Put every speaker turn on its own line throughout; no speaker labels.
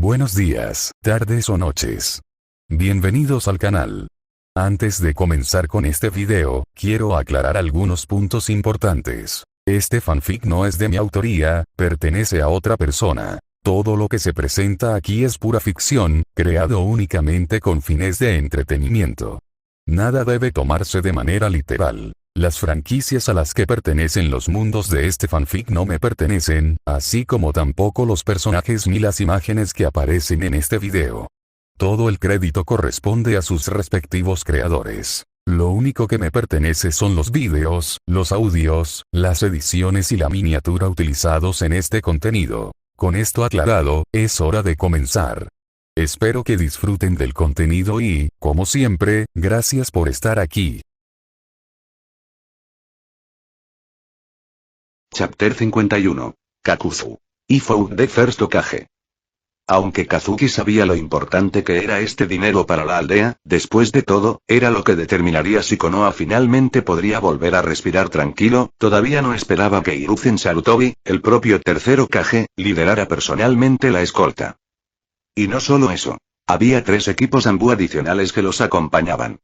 Buenos días, tardes o noches. Bienvenidos al canal. Antes de comenzar con este video, quiero aclarar algunos puntos importantes. Este fanfic no es de mi autoría, pertenece a otra persona. Todo lo que se presenta aquí es pura ficción, creado únicamente con fines de entretenimiento. Nada debe tomarse de manera literal. Las franquicias a las que pertenecen los mundos de este fanfic no me pertenecen, así como tampoco los personajes ni las imágenes que aparecen en este video. Todo el crédito corresponde a sus respectivos creadores. Lo único que me pertenece son los vídeos, los audios, las ediciones y la miniatura utilizados en este contenido. Con esto aclarado, es hora de comenzar. Espero que disfruten del contenido y, como siempre, gracias por estar aquí.
Chapter 51. Kakuzu. I found the first Hokage. Aunque Kazuki sabía lo importante que era este dinero para la aldea, después de todo, era lo que determinaría si Konoha finalmente podría volver a respirar tranquilo, todavía no esperaba que Hiruzen Sarutobi, el propio tercer Hokage, liderara personalmente la escolta. Y no solo eso. Había 3 equipos Anbu adicionales que los acompañaban.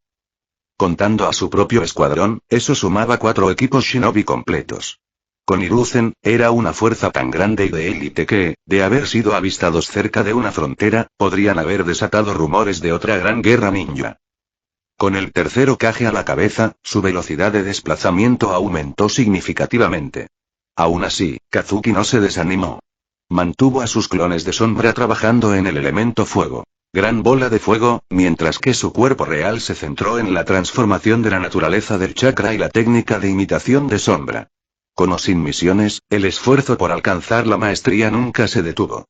Contando a su propio escuadrón, eso sumaba 4 equipos Shinobi completos. Con Hiruzen, era una fuerza tan grande y de élite que, de haber sido avistados cerca de una frontera, podrían haber desatado rumores de otra gran guerra ninja. Con el tercer Hokage a la cabeza, su velocidad de desplazamiento aumentó significativamente. Aún así, Kazuki no se desanimó. Mantuvo a sus clones de sombra trabajando en el elemento fuego. Gran bola de fuego, mientras que su cuerpo real se centró en la transformación de la naturaleza del chakra y la técnica de imitación de sombra. Con o sin misiones, el esfuerzo por alcanzar la maestría nunca se detuvo.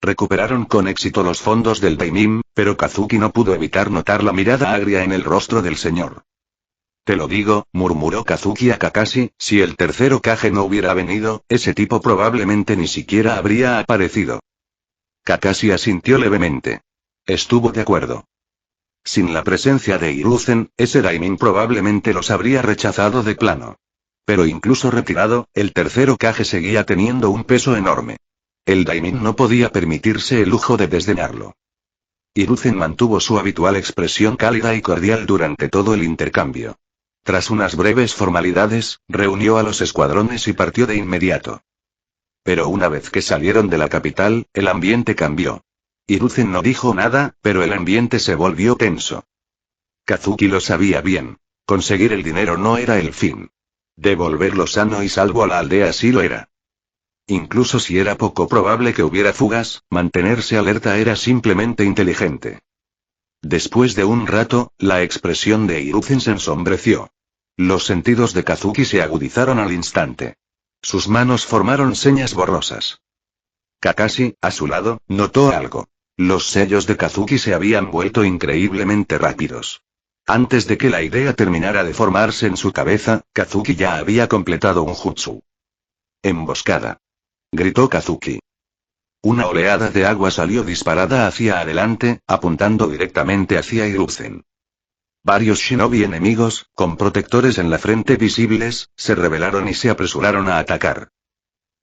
Recuperaron con éxito los fondos del Daimim, pero Kazuki no pudo evitar notar la mirada agria en el rostro del señor. Te lo digo, murmuró Kazuki a Kakashi, si el tercer Hokage no hubiera venido, ese tipo probablemente ni siquiera habría aparecido. Kakashi asintió levemente. Estuvo de acuerdo. Sin la presencia de Hiruzen, ese Daimim probablemente los habría rechazado de plano. Pero incluso retirado, el tercer Hokage seguía teniendo un peso enorme. El Daimim no podía permitirse el lujo de desdeñarlo. Hiruzen mantuvo su habitual expresión cálida y cordial durante todo el intercambio. Tras unas breves formalidades, reunió a los escuadrones y partió de inmediato. Pero una vez que salieron de la capital, el ambiente cambió. Hiruzen no dijo nada, pero el ambiente se volvió tenso. Kazuki lo sabía bien. Conseguir el dinero no era el fin. Devolverlo sano y salvo a la aldea sí lo era. Incluso si era poco probable que hubiera fugas, mantenerse alerta era simplemente inteligente. Después de un rato, la expresión de Hiruzen se ensombreció. Los sentidos de Kazuki se agudizaron al instante. Sus manos formaron señas borrosas. Kakashi, a su lado, notó algo. Los sellos de Kazuki se habían vuelto increíblemente rápidos. Antes de que la idea terminara de formarse en su cabeza, Kazuki ya había completado un jutsu. Emboscada. Gritó Kazuki. Una oleada de agua salió disparada hacia adelante, apuntando directamente hacia Hiruzen. Varios shinobi enemigos, con protectores en la frente visibles, se rebelaron y se apresuraron a atacar.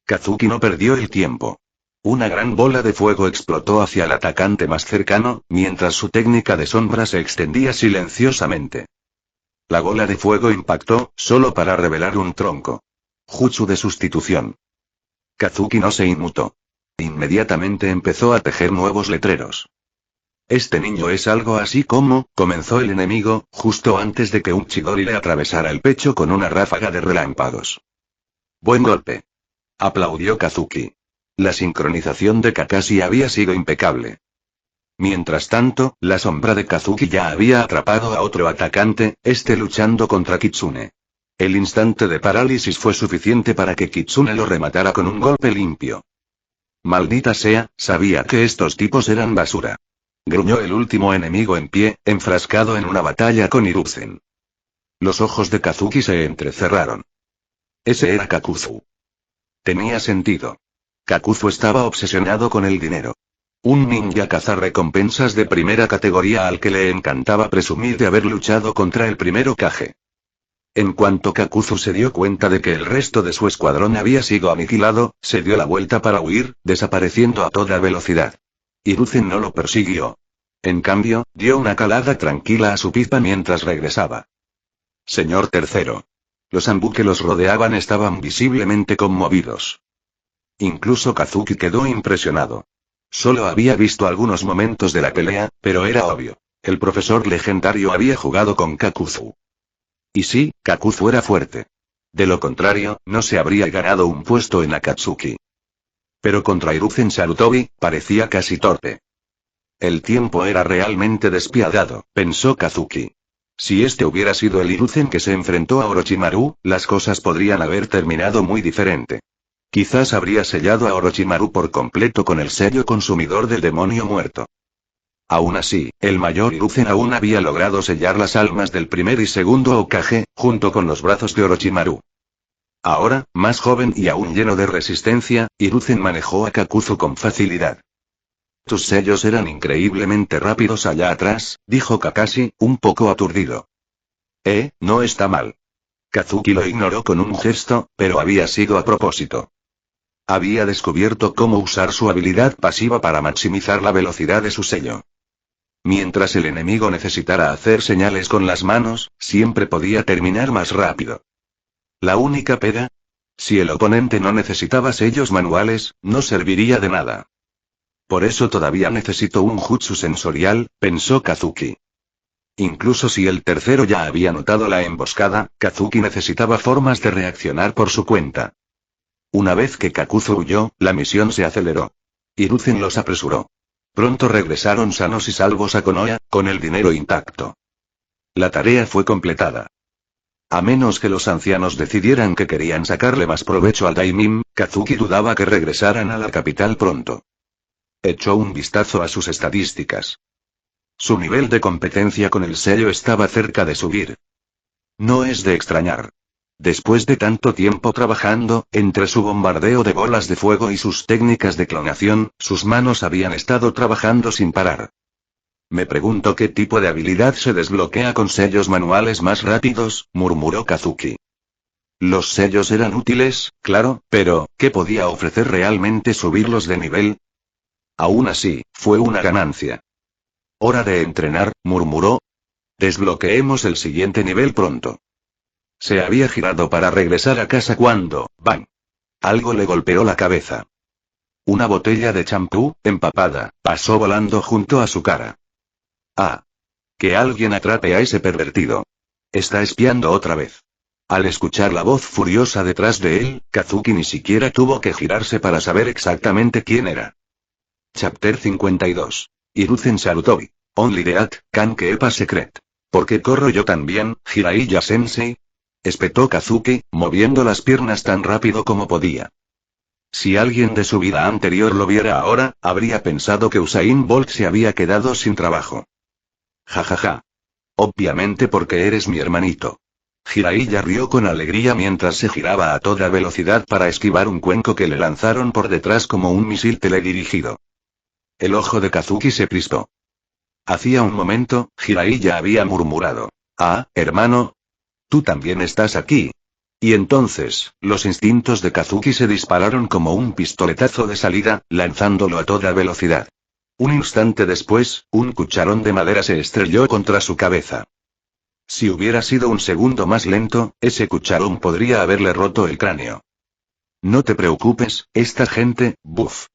Kazuki no perdió el tiempo. Una gran bola de fuego explotó hacia el atacante más cercano, mientras su técnica de sombra se extendía silenciosamente. La bola de fuego impactó, solo para revelar un tronco. Jutsu de sustitución. Kazuki no se inmutó. Inmediatamente empezó a tejer nuevos letreros. Este niño es algo así como, comenzó el enemigo, justo antes de que un Chidori le atravesara el pecho con una ráfaga de relámpagos. Buen golpe. Aplaudió Kazuki. La sincronización de Kakashi había sido impecable. Mientras tanto, la sombra de Kazuki ya había atrapado a otro atacante, este luchando contra Kitsune. El instante de parálisis fue suficiente para que Kitsune lo rematara con un golpe limpio. Maldita sea, sabía que estos tipos eran basura. Gruñó el último enemigo en pie, enfrascado en una batalla con Hiruzen. Los ojos de Kazuki se entrecerraron. Ese era Kakuzu. Tenía sentido. Kakuzu estaba obsesionado con el dinero. Un ninja cazarrecompensas de primera categoría al que le encantaba presumir de haber luchado contra el primer Hokage. En cuanto Kakuzu se dio cuenta de que el resto de su escuadrón había sido aniquilado, se dio la vuelta para huir, desapareciendo a toda velocidad. Hiruzen no lo persiguió. En cambio, dio una calada tranquila a su pipa mientras regresaba. Señor tercero. Los Anbu que los rodeaban estaban visiblemente conmovidos. Incluso Kazuki quedó impresionado. Solo había visto algunos momentos de la pelea, pero era obvio. El profesor legendario había jugado con Kakuzu. Y sí, Kakuzu era fuerte. De lo contrario, no se habría ganado un puesto en Akatsuki. Pero contra Hiruzen Sarutobi, parecía casi torpe. El tiempo era realmente despiadado, pensó Kazuki. Si este hubiera sido el Hiruzen que se enfrentó a Orochimaru, las cosas podrían haber terminado muy diferente. Quizás habría sellado a Orochimaru por completo con el sello consumidor del demonio muerto. Aún así, el mayor Hiruzen aún había logrado sellar las almas del primer y segundo Hokage, junto con los brazos de Orochimaru. Ahora, más joven y aún lleno de resistencia, Hiruzen manejó a Kakuzu con facilidad. Tus sellos eran increíblemente rápidos allá atrás, dijo Kakashi, un poco aturdido. No está mal. Kazuki lo ignoró con un gesto, pero había sido a propósito. Había descubierto cómo usar su habilidad pasiva para maximizar la velocidad de su sello. Mientras el enemigo necesitara hacer señales con las manos, siempre podía terminar más rápido. La única pega: si el oponente no necesitaba sellos manuales, no serviría de nada. Por eso todavía necesito un jutsu sensorial, pensó Kazuki. Incluso si el tercero ya había notado la emboscada, Kazuki necesitaba formas de reaccionar por su cuenta. Una vez que Kakuzu huyó, la misión se aceleró. Hiruzen los apresuró. Pronto regresaron sanos y salvos a Konoha, con el dinero intacto. La tarea fue completada. A menos que los ancianos decidieran que querían sacarle más provecho al Daimim, Kazuki dudaba que regresaran a la capital pronto. Echó un vistazo a sus estadísticas. Su nivel de competencia con el sello estaba cerca de subir. No es de extrañar. Después de tanto tiempo trabajando, entre su bombardeo de bolas de fuego y sus técnicas de clonación, sus manos habían estado trabajando sin parar. Me pregunto qué tipo de habilidad se desbloquea con sellos manuales más rápidos, murmuró Kazuki. Los sellos eran útiles, claro, pero, ¿qué podía ofrecer realmente subirlos de nivel? Aún así, fue una ganancia. Hora de entrenar, murmuró. Desbloqueemos el siguiente nivel pronto. Se había girado para regresar a casa cuando, ¡bang! Algo le golpeó la cabeza. Una botella de champú, empapada, pasó volando junto a su cara. ¡Ah! Que alguien atrape a ese pervertido. Está espiando otra vez. Al escuchar la voz furiosa detrás de él, Kazuki ni siquiera tuvo que girarse para saber exactamente quién era. Chapter 52. Hiruzen Sarutobi. Only Death Can Keep a Secret. ¿Por qué corro yo también, Jiraiya-sensei? Espetó Kazuki, moviendo las piernas tan rápido como podía. Si alguien de su vida anterior lo viera ahora, habría pensado que Usain Bolt se había quedado sin trabajo. Jajaja. Obviamente porque eres mi hermanito. Jiraiya rió con alegría mientras se giraba a toda velocidad para esquivar un cuenco que le lanzaron por detrás como un misil teledirigido. El ojo de Kazuki se crispó. Hacía un momento, Jiraiya había murmurado: «Ah, hermano. Tú también estás aquí». Y entonces, los instintos de Kazuki se dispararon como un pistoletazo de salida, lanzándolo a toda velocidad. Un instante después, un cucharón de madera se estrelló contra su cabeza. Si hubiera sido un segundo más lento, ese cucharón podría haberle roto el cráneo. No te preocupes, esta gente, buff.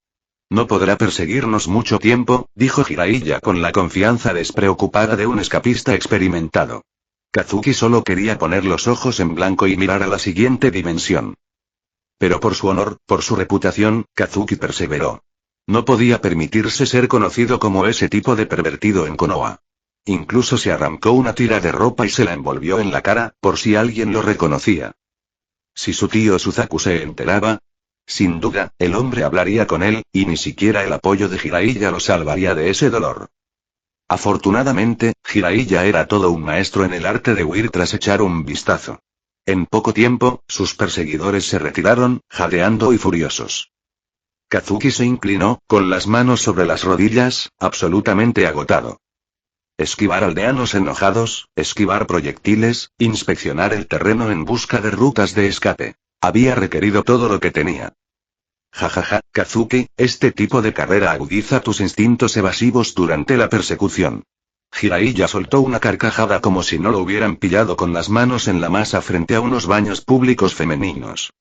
No podrá perseguirnos mucho tiempo, dijo Jiraiya con la confianza despreocupada de un escapista experimentado. Kazuki solo quería poner los ojos en blanco y mirar a la siguiente dimensión. Pero por su honor, por su reputación, Kazuki perseveró. No podía permitirse ser conocido como ese tipo de pervertido en Konoha. Incluso se arrancó una tira de ropa y se la envolvió en la cara, por si alguien lo reconocía. Si su tío Suzaku se enteraba, sin duda, el hombre hablaría con él, y ni siquiera el apoyo de Jiraiya lo salvaría de ese dolor. Afortunadamente, Jiraiya era todo un maestro en el arte de huir tras echar un vistazo. En poco tiempo, sus perseguidores se retiraron, jadeando y furiosos. Kazuki se inclinó, con las manos sobre las rodillas, absolutamente agotado. Esquivar aldeanos enojados, esquivar proyectiles, inspeccionar el terreno en busca de rutas de escape. Había requerido todo lo que tenía. Jajaja, Kazuki, este tipo de carrera agudiza tus instintos evasivos durante la persecución. Jiraiya soltó una carcajada como si no lo hubieran pillado con las manos en la masa frente a unos baños públicos femeninos.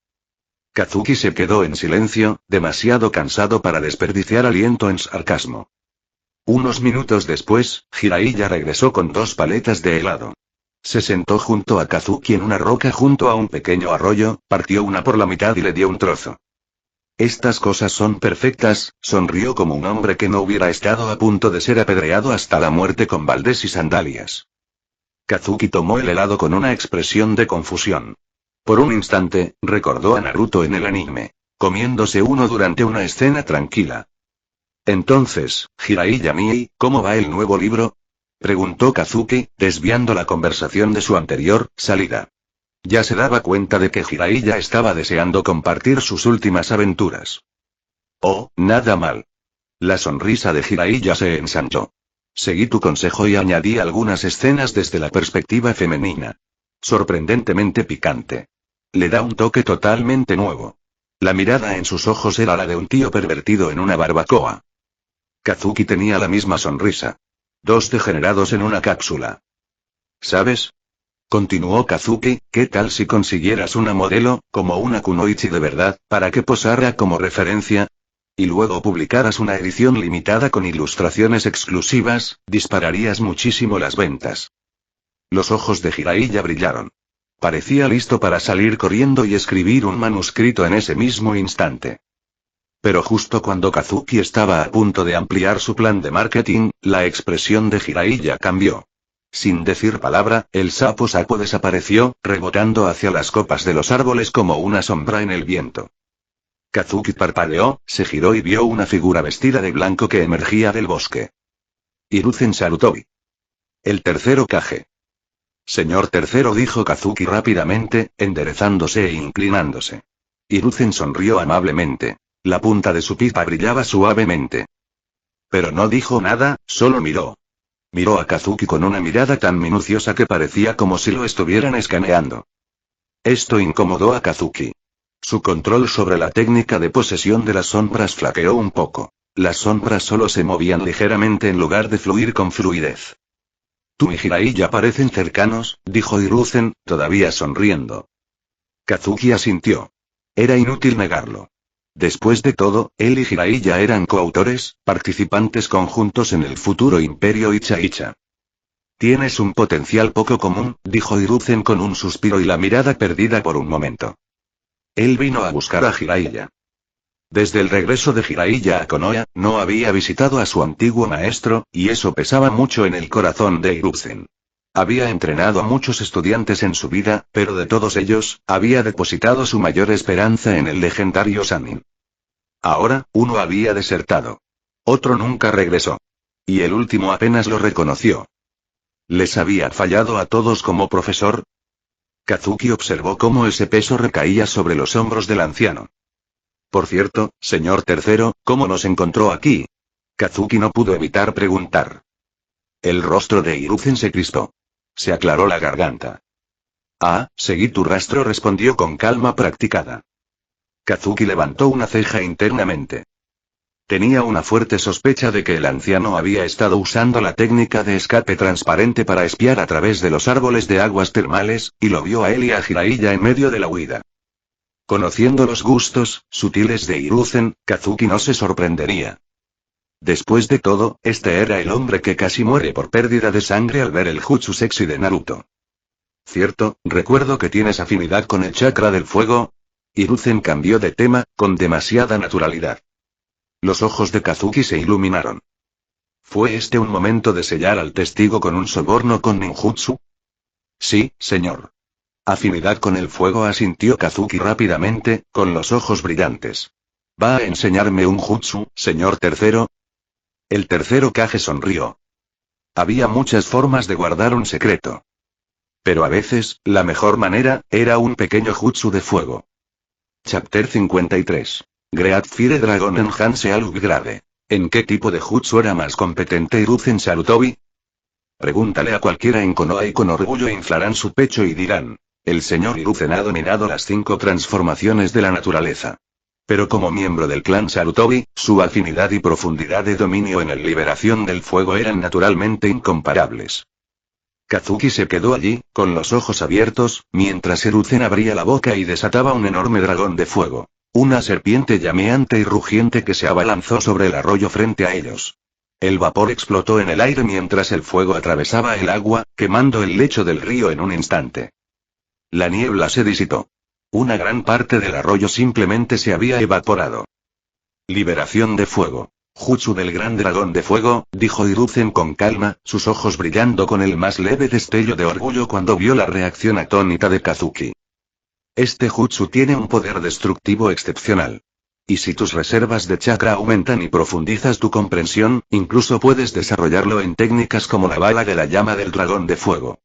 Kazuki se quedó en silencio, demasiado cansado para desperdiciar aliento en sarcasmo. Unos minutos después, Jiraiya regresó con 2 paletas de helado. Se sentó junto a Kazuki en una roca junto a un pequeño arroyo, partió una por la mitad y le dio un trozo. Estas cosas son perfectas, sonrió como un hombre que no hubiera estado a punto de ser apedreado hasta la muerte con baldés y sandalias. Kazuki tomó el helado con una expresión de confusión. Por un instante, recordó a Naruto en el anime, comiéndose uno durante una escena tranquila. Entonces, Jiraiya Mii, ¿cómo va el nuevo libro? Preguntó Kazuki, desviando la conversación de su anterior salida. Ya se daba cuenta de que Jiraiya estaba deseando compartir sus últimas aventuras. Oh, nada mal. La sonrisa de Jiraiya se ensanchó. Seguí tu consejo y añadí algunas escenas desde la perspectiva femenina. Sorprendentemente picante. Le da un toque totalmente nuevo. La mirada en sus ojos era la de un tío pervertido en una barbacoa. Kazuki tenía la misma sonrisa. 2 degenerados en una cápsula. ¿Sabes? Continuó Kazuki, ¿qué tal si consiguieras una modelo, como una kunoichi de verdad, para que posara como referencia? Y luego publicaras una edición limitada con ilustraciones exclusivas, dispararías muchísimo las ventas. Los ojos de Jiraiya brillaron. Parecía listo para salir corriendo y escribir un manuscrito en ese mismo instante. Pero justo cuando Kazuki estaba a punto de ampliar su plan de marketing, la expresión de Jiraiya cambió. Sin decir palabra, el sapo desapareció, rebotando hacia las copas de los árboles como una sombra en el viento. Kazuki parpadeó, se giró y vio una figura vestida de blanco que emergía del bosque. Hiruzen Sarutobi. El tercero Kage. Señor tercero, dijo Kazuki rápidamente, enderezándose e inclinándose. Hiruzen sonrió amablemente. La punta de su pipa brillaba suavemente. Pero no dijo nada, solo miró. Miró a Kazuki con una mirada tan minuciosa que parecía como si lo estuvieran escaneando. Esto incomodó a Kazuki. Su control sobre la técnica de posesión de las sombras flaqueó un poco. Las sombras solo se movían ligeramente en lugar de fluir con fluidez. Tú y Jiraiya parecen cercanos, dijo Hiruzen, todavía sonriendo. Kazuki asintió. Era inútil negarlo. Después de todo, él y Jiraiya eran coautores, participantes conjuntos en el futuro imperio Icha-Icha. Tienes un potencial poco común, dijo Hiruzen con un suspiro y la mirada perdida por un momento. Él vino a buscar a Jiraiya. Desde el regreso de Jiraiya a Konoha, no había visitado a su antiguo maestro, y eso pesaba mucho en el corazón de Hiruzen. Había entrenado a muchos estudiantes en su vida, pero de todos ellos, había depositado su mayor esperanza en el legendario Sannin. Ahora, uno había desertado. Otro nunca regresó. Y el último apenas lo reconoció. ¿Les había fallado a todos como profesor? Kazuki observó cómo ese peso recaía sobre los hombros del anciano. Por cierto, señor tercero, ¿cómo nos encontró aquí? Kazuki no pudo evitar preguntar. El rostro de Hiruzen se crispó. Se aclaró la garganta. Ah, seguí tu rastro, respondió con calma practicada. Kazuki levantó una ceja internamente. Tenía una fuerte sospecha de que el anciano había estado usando la técnica de escape transparente para espiar a través de los árboles de aguas termales, y lo vio a él y a Jiraiya en medio de la huida. Conociendo los gustos sutiles de Hiruzen, Kazuki no se sorprendería. Después de todo, este era el hombre que casi muere por pérdida de sangre al ver el jutsu sexy de Naruto. Cierto, recuerdo que tienes afinidad con el chakra del fuego. Hiruzen cambió de tema, con demasiada naturalidad. Los ojos de Kazuki se iluminaron. ¿Fue este un momento de sellar al testigo con un soborno con ninjutsu? Sí, señor. Afinidad con el fuego, asintió Kazuki rápidamente, con los ojos brillantes. ¿Va a enseñarme un jutsu, señor tercero? El tercero Kage sonrió. Había muchas formas de guardar un secreto. Pero a veces, la mejor manera, era un pequeño jutsu de fuego. Chapter 53. Great Fire Dragon Enhance Upgrade. ¿En qué tipo de jutsu era más competente Hiruzen Sarutobi? Pregúntale a cualquiera en Konoha y con orgullo inflarán su pecho y dirán: el señor Hiruzen ha dominado las 5 transformaciones de la naturaleza. Pero como miembro del clan Sarutobi, su afinidad y profundidad de dominio en el liberación del fuego eran naturalmente incomparables. Kazuki se quedó allí, con los ojos abiertos, mientras Hiruzen abría la boca y desataba un enorme dragón de fuego. Una serpiente llameante y rugiente que se abalanzó sobre el arroyo frente a ellos. El vapor explotó en el aire mientras el fuego atravesaba el agua, quemando el lecho del río en un instante. La niebla se disipó. Una gran parte del arroyo simplemente se había evaporado. Liberación de fuego. Jutsu del gran dragón de fuego, dijo Hiruzen con calma, sus ojos brillando con el más leve destello de orgullo cuando vio la reacción atónita de Kazuki. Este jutsu tiene un poder destructivo excepcional. Y si tus reservas de chakra aumentan y profundizas tu comprensión, incluso puedes desarrollarlo en técnicas como la bala de la llama del dragón de fuego.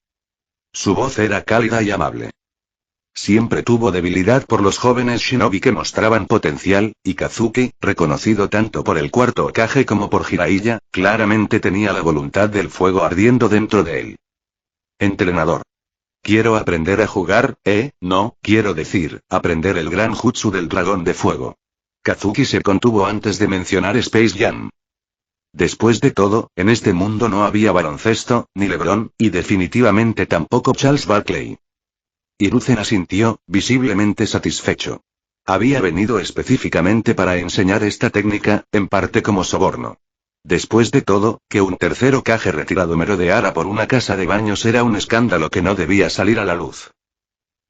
Su voz era cálida y amable. Siempre tuvo debilidad por los jóvenes shinobi que mostraban potencial, y Kazuki, reconocido tanto por el cuarto Hokage como por Jiraiya, claramente tenía la voluntad del fuego ardiendo dentro de él. Entrenador. Quiero aprender a jugar, no, quiero decir, aprender el gran jutsu del dragón de fuego. Kazuki se contuvo antes de mencionar Space Jam. Después de todo, en este mundo no había baloncesto, ni LeBron, y definitivamente tampoco Charles Barkley. Hiruzen asintió, visiblemente satisfecho. Había venido específicamente para enseñar esta técnica, en parte como soborno. Después de todo, que un tercer Hokage retirado merodeara por una casa de baños era un escándalo que no debía salir a la luz.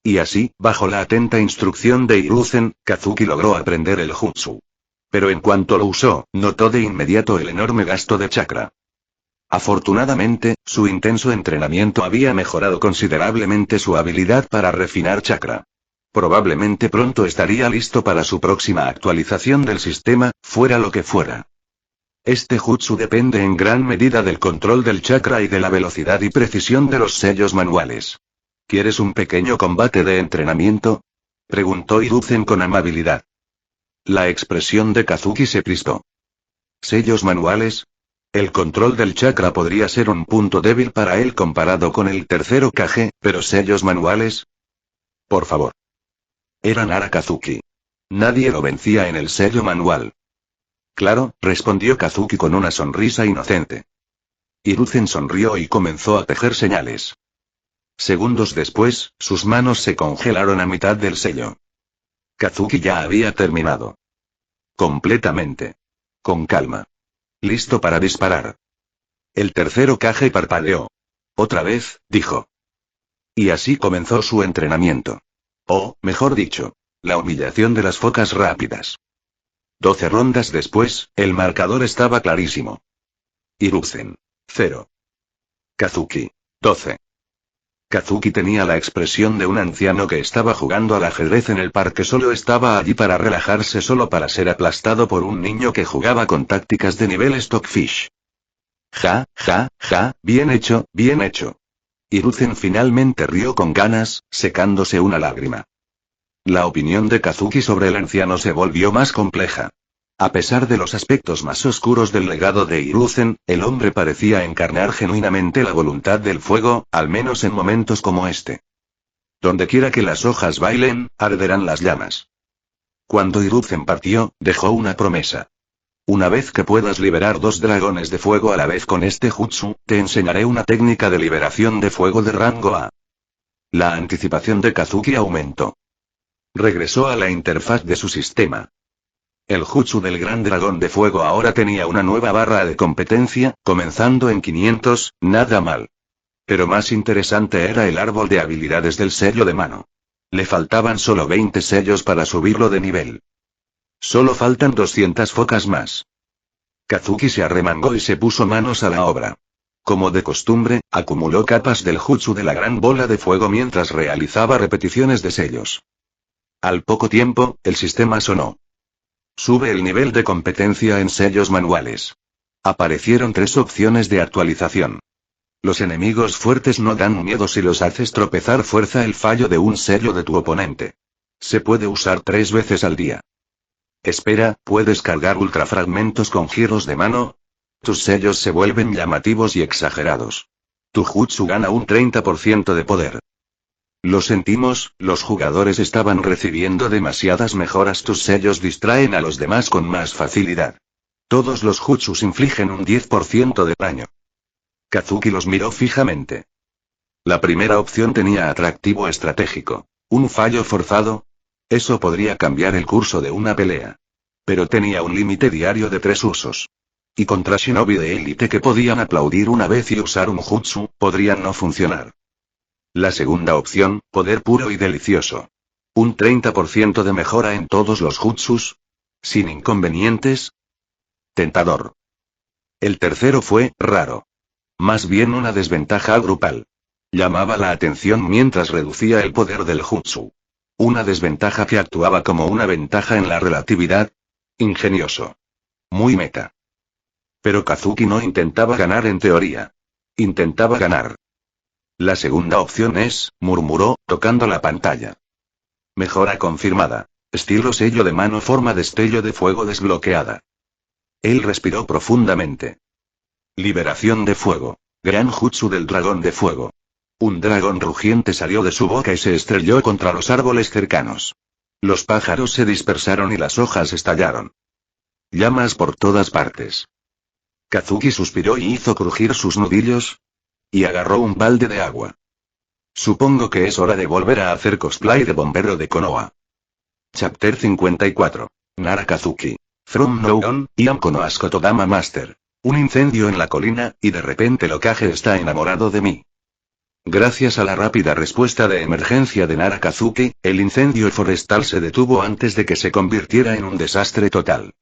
Y así, bajo la atenta instrucción de Hiruzen, Kazuki logró aprender el jutsu. Pero en cuanto lo usó, notó de inmediato el enorme gasto de chakra. Afortunadamente, su intenso entrenamiento había mejorado considerablemente su habilidad para refinar chakra. Probablemente pronto estaría listo para su próxima actualización del sistema, fuera lo que fuera. Este jutsu depende en gran medida del control del chakra y de la velocidad y precisión de los sellos manuales. ¿Quieres un pequeño combate de entrenamiento?, preguntó Hiruzen con amabilidad. La expresión de Kazuki se crispó. ¿Sellos manuales? El control del chakra podría ser un punto débil para él comparado con el tercer Hokage, pero sellos manuales. Por favor. Era Nara Kazuki. Nadie lo vencía en el sello manual. Claro, respondió Kazuki con una sonrisa inocente. Hiruzen sonrió y comenzó a tejer señales. Segundos después, sus manos se congelaron a mitad del sello. Kazuki ya había terminado. Completamente. Con calma. Listo para disparar. El tercer Hokage parpadeó. Otra vez, dijo. Y así comenzó su entrenamiento. O, mejor dicho, la humillación de las focas rápidas. 12 rondas después, el marcador estaba clarísimo. Hiruzen. 0. Kazuki. 12. Kazuki tenía la expresión de un anciano que estaba jugando al ajedrez en el parque, solo estaba allí para relajarse, solo para ser aplastado por un niño que jugaba con tácticas de nivel Stockfish. Ja, bien hecho, bien hecho. Hiruzen finalmente rió con ganas, secándose una lágrima. La opinión de Kazuki sobre el anciano se volvió más compleja. A pesar de los aspectos más oscuros del legado de Hiruzen, el hombre parecía encarnar genuinamente la voluntad del fuego, al menos en momentos como este. Dondequiera que las hojas bailen, arderán las llamas. Cuando Hiruzen partió, dejó una promesa. Una vez que puedas liberar 2 dragones de fuego a la vez con este jutsu, te enseñaré una técnica de liberación de fuego de rango A. La anticipación de Kazuki aumentó. Regresó a la interfaz de su sistema. El jutsu del gran dragón de fuego ahora tenía una nueva barra de competencia, comenzando en 500, nada mal. Pero más interesante era el árbol de habilidades del sello de mano. Le faltaban solo 20 sellos para subirlo de nivel. Solo faltan 200 focas más. Kazuki se arremangó y se puso manos a la obra. Como de costumbre, acumuló capas del jutsu de la gran bola de fuego mientras realizaba repeticiones de sellos. Al poco tiempo, el sistema sonó. Sube el nivel de competencia en sellos manuales. Aparecieron 3 opciones de actualización. Los enemigos fuertes no dan miedo si los haces tropezar, fuerza el fallo de un sello de tu oponente. Se puede usar 3 veces al día. Espera, ¿puedes cargar ultrafragmentos con giros de mano? Tus sellos se vuelven llamativos y exagerados. Tu jutsu gana un 30% de poder. Lo sentimos, los jugadores estaban recibiendo demasiadas mejoras. Tus sellos distraen a los demás con más facilidad. Todos los jutsus infligen un 10% de daño. Kazuki los miró fijamente. La primera opción tenía atractivo estratégico. ¿Un fallo forzado? Eso podría cambiar el curso de una pelea. Pero tenía un límite diario de 3 usos. Y contra shinobi de élite que podían aplaudir una vez y usar un jutsu, podrían no funcionar. La segunda opción, poder puro y delicioso. Un 30% de mejora en todos los jutsus. Sin inconvenientes. Tentador. El tercero fue raro. Más bien una desventaja grupal. Llamaba la atención mientras reducía el poder del jutsu. Una desventaja que actuaba como una ventaja en la relatividad. Ingenioso. Muy meta. Pero Kazuki no intentaba ganar en teoría. Intentaba ganar. La segunda opción es, murmuró, tocando la pantalla. Mejora confirmada. Estilo sello de mano forma destello de fuego desbloqueada. Él respiró profundamente. Liberación de fuego. Gran jutsu del dragón de fuego. Un dragón rugiente salió de su boca y se estrelló contra los árboles cercanos. Los pájaros se dispersaron y las hojas estallaron. Llamas por todas partes. Kazuki suspiró y hizo crujir sus nudillos. Y agarró un balde de agua. Supongo que es hora de volver a hacer cosplay de bombero de Konoha. Chapter 54. Nara Kazuki. From now on, I am Konoha's Kotodama Master. Un incendio en la colina, y de repente el Hokage está enamorado de mí. Gracias a la rápida respuesta de emergencia de Nara Kazuki, el incendio forestal se detuvo antes de que se convirtiera en un desastre total.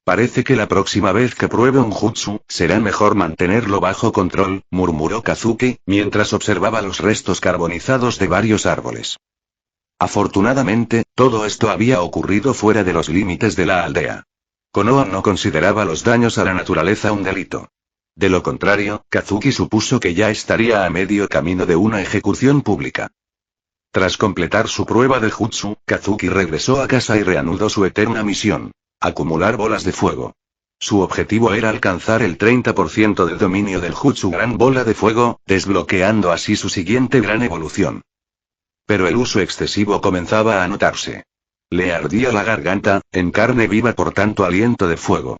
Parece que la próxima vez que pruebe un jutsu, será mejor mantenerlo bajo control, murmuró Kazuki, mientras observaba los restos carbonizados de varios árboles. Afortunadamente, todo esto había ocurrido fuera de los límites de la aldea. Konoha no consideraba los daños a la naturaleza un delito. De lo contrario, Kazuki supuso que ya estaría a medio camino de una ejecución pública. Tras completar su prueba de jutsu, Kazuki regresó a casa y reanudó su eterna misión. Acumular bolas de fuego. Su objetivo era alcanzar el 30% del dominio del jutsu Gran Bola de Fuego, desbloqueando así su siguiente gran evolución. Pero el uso excesivo comenzaba a notarse. Le ardía la garganta, en carne viva por tanto aliento de fuego.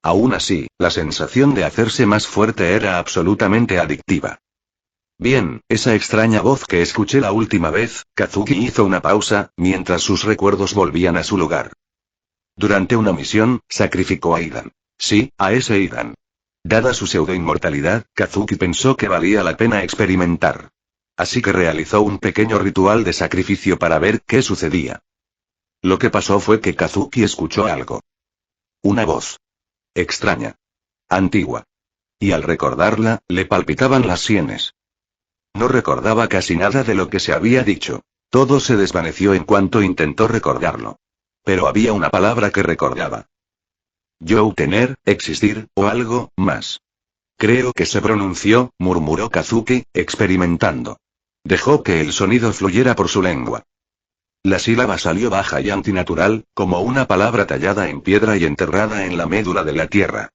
Aún así, la sensación de hacerse más fuerte era absolutamente adictiva. Bien, esa extraña voz que escuché la última vez, Kazuki hizo una pausa, mientras sus recuerdos volvían a su lugar. Durante una misión, sacrificó a Idan. Sí, a ese Idan. Dada su pseudo-inmortalidad, Kazuki pensó que valía la pena experimentar. Así que realizó un pequeño ritual de sacrificio para ver qué sucedía. Lo que pasó fue que Kazuki escuchó algo. Una voz. Extraña. Antigua. Y al recordarla, le palpitaban las sienes. No recordaba casi nada de lo que se había dicho. Todo se desvaneció en cuanto intentó recordarlo. Pero había una palabra que recordaba. Yo tener, existir, o algo más. Creo que se pronunció, murmuró Kazuki, experimentando. Dejó que el sonido fluyera por su lengua. La sílaba salió baja y antinatural, como una palabra tallada en piedra y enterrada en la médula de la tierra.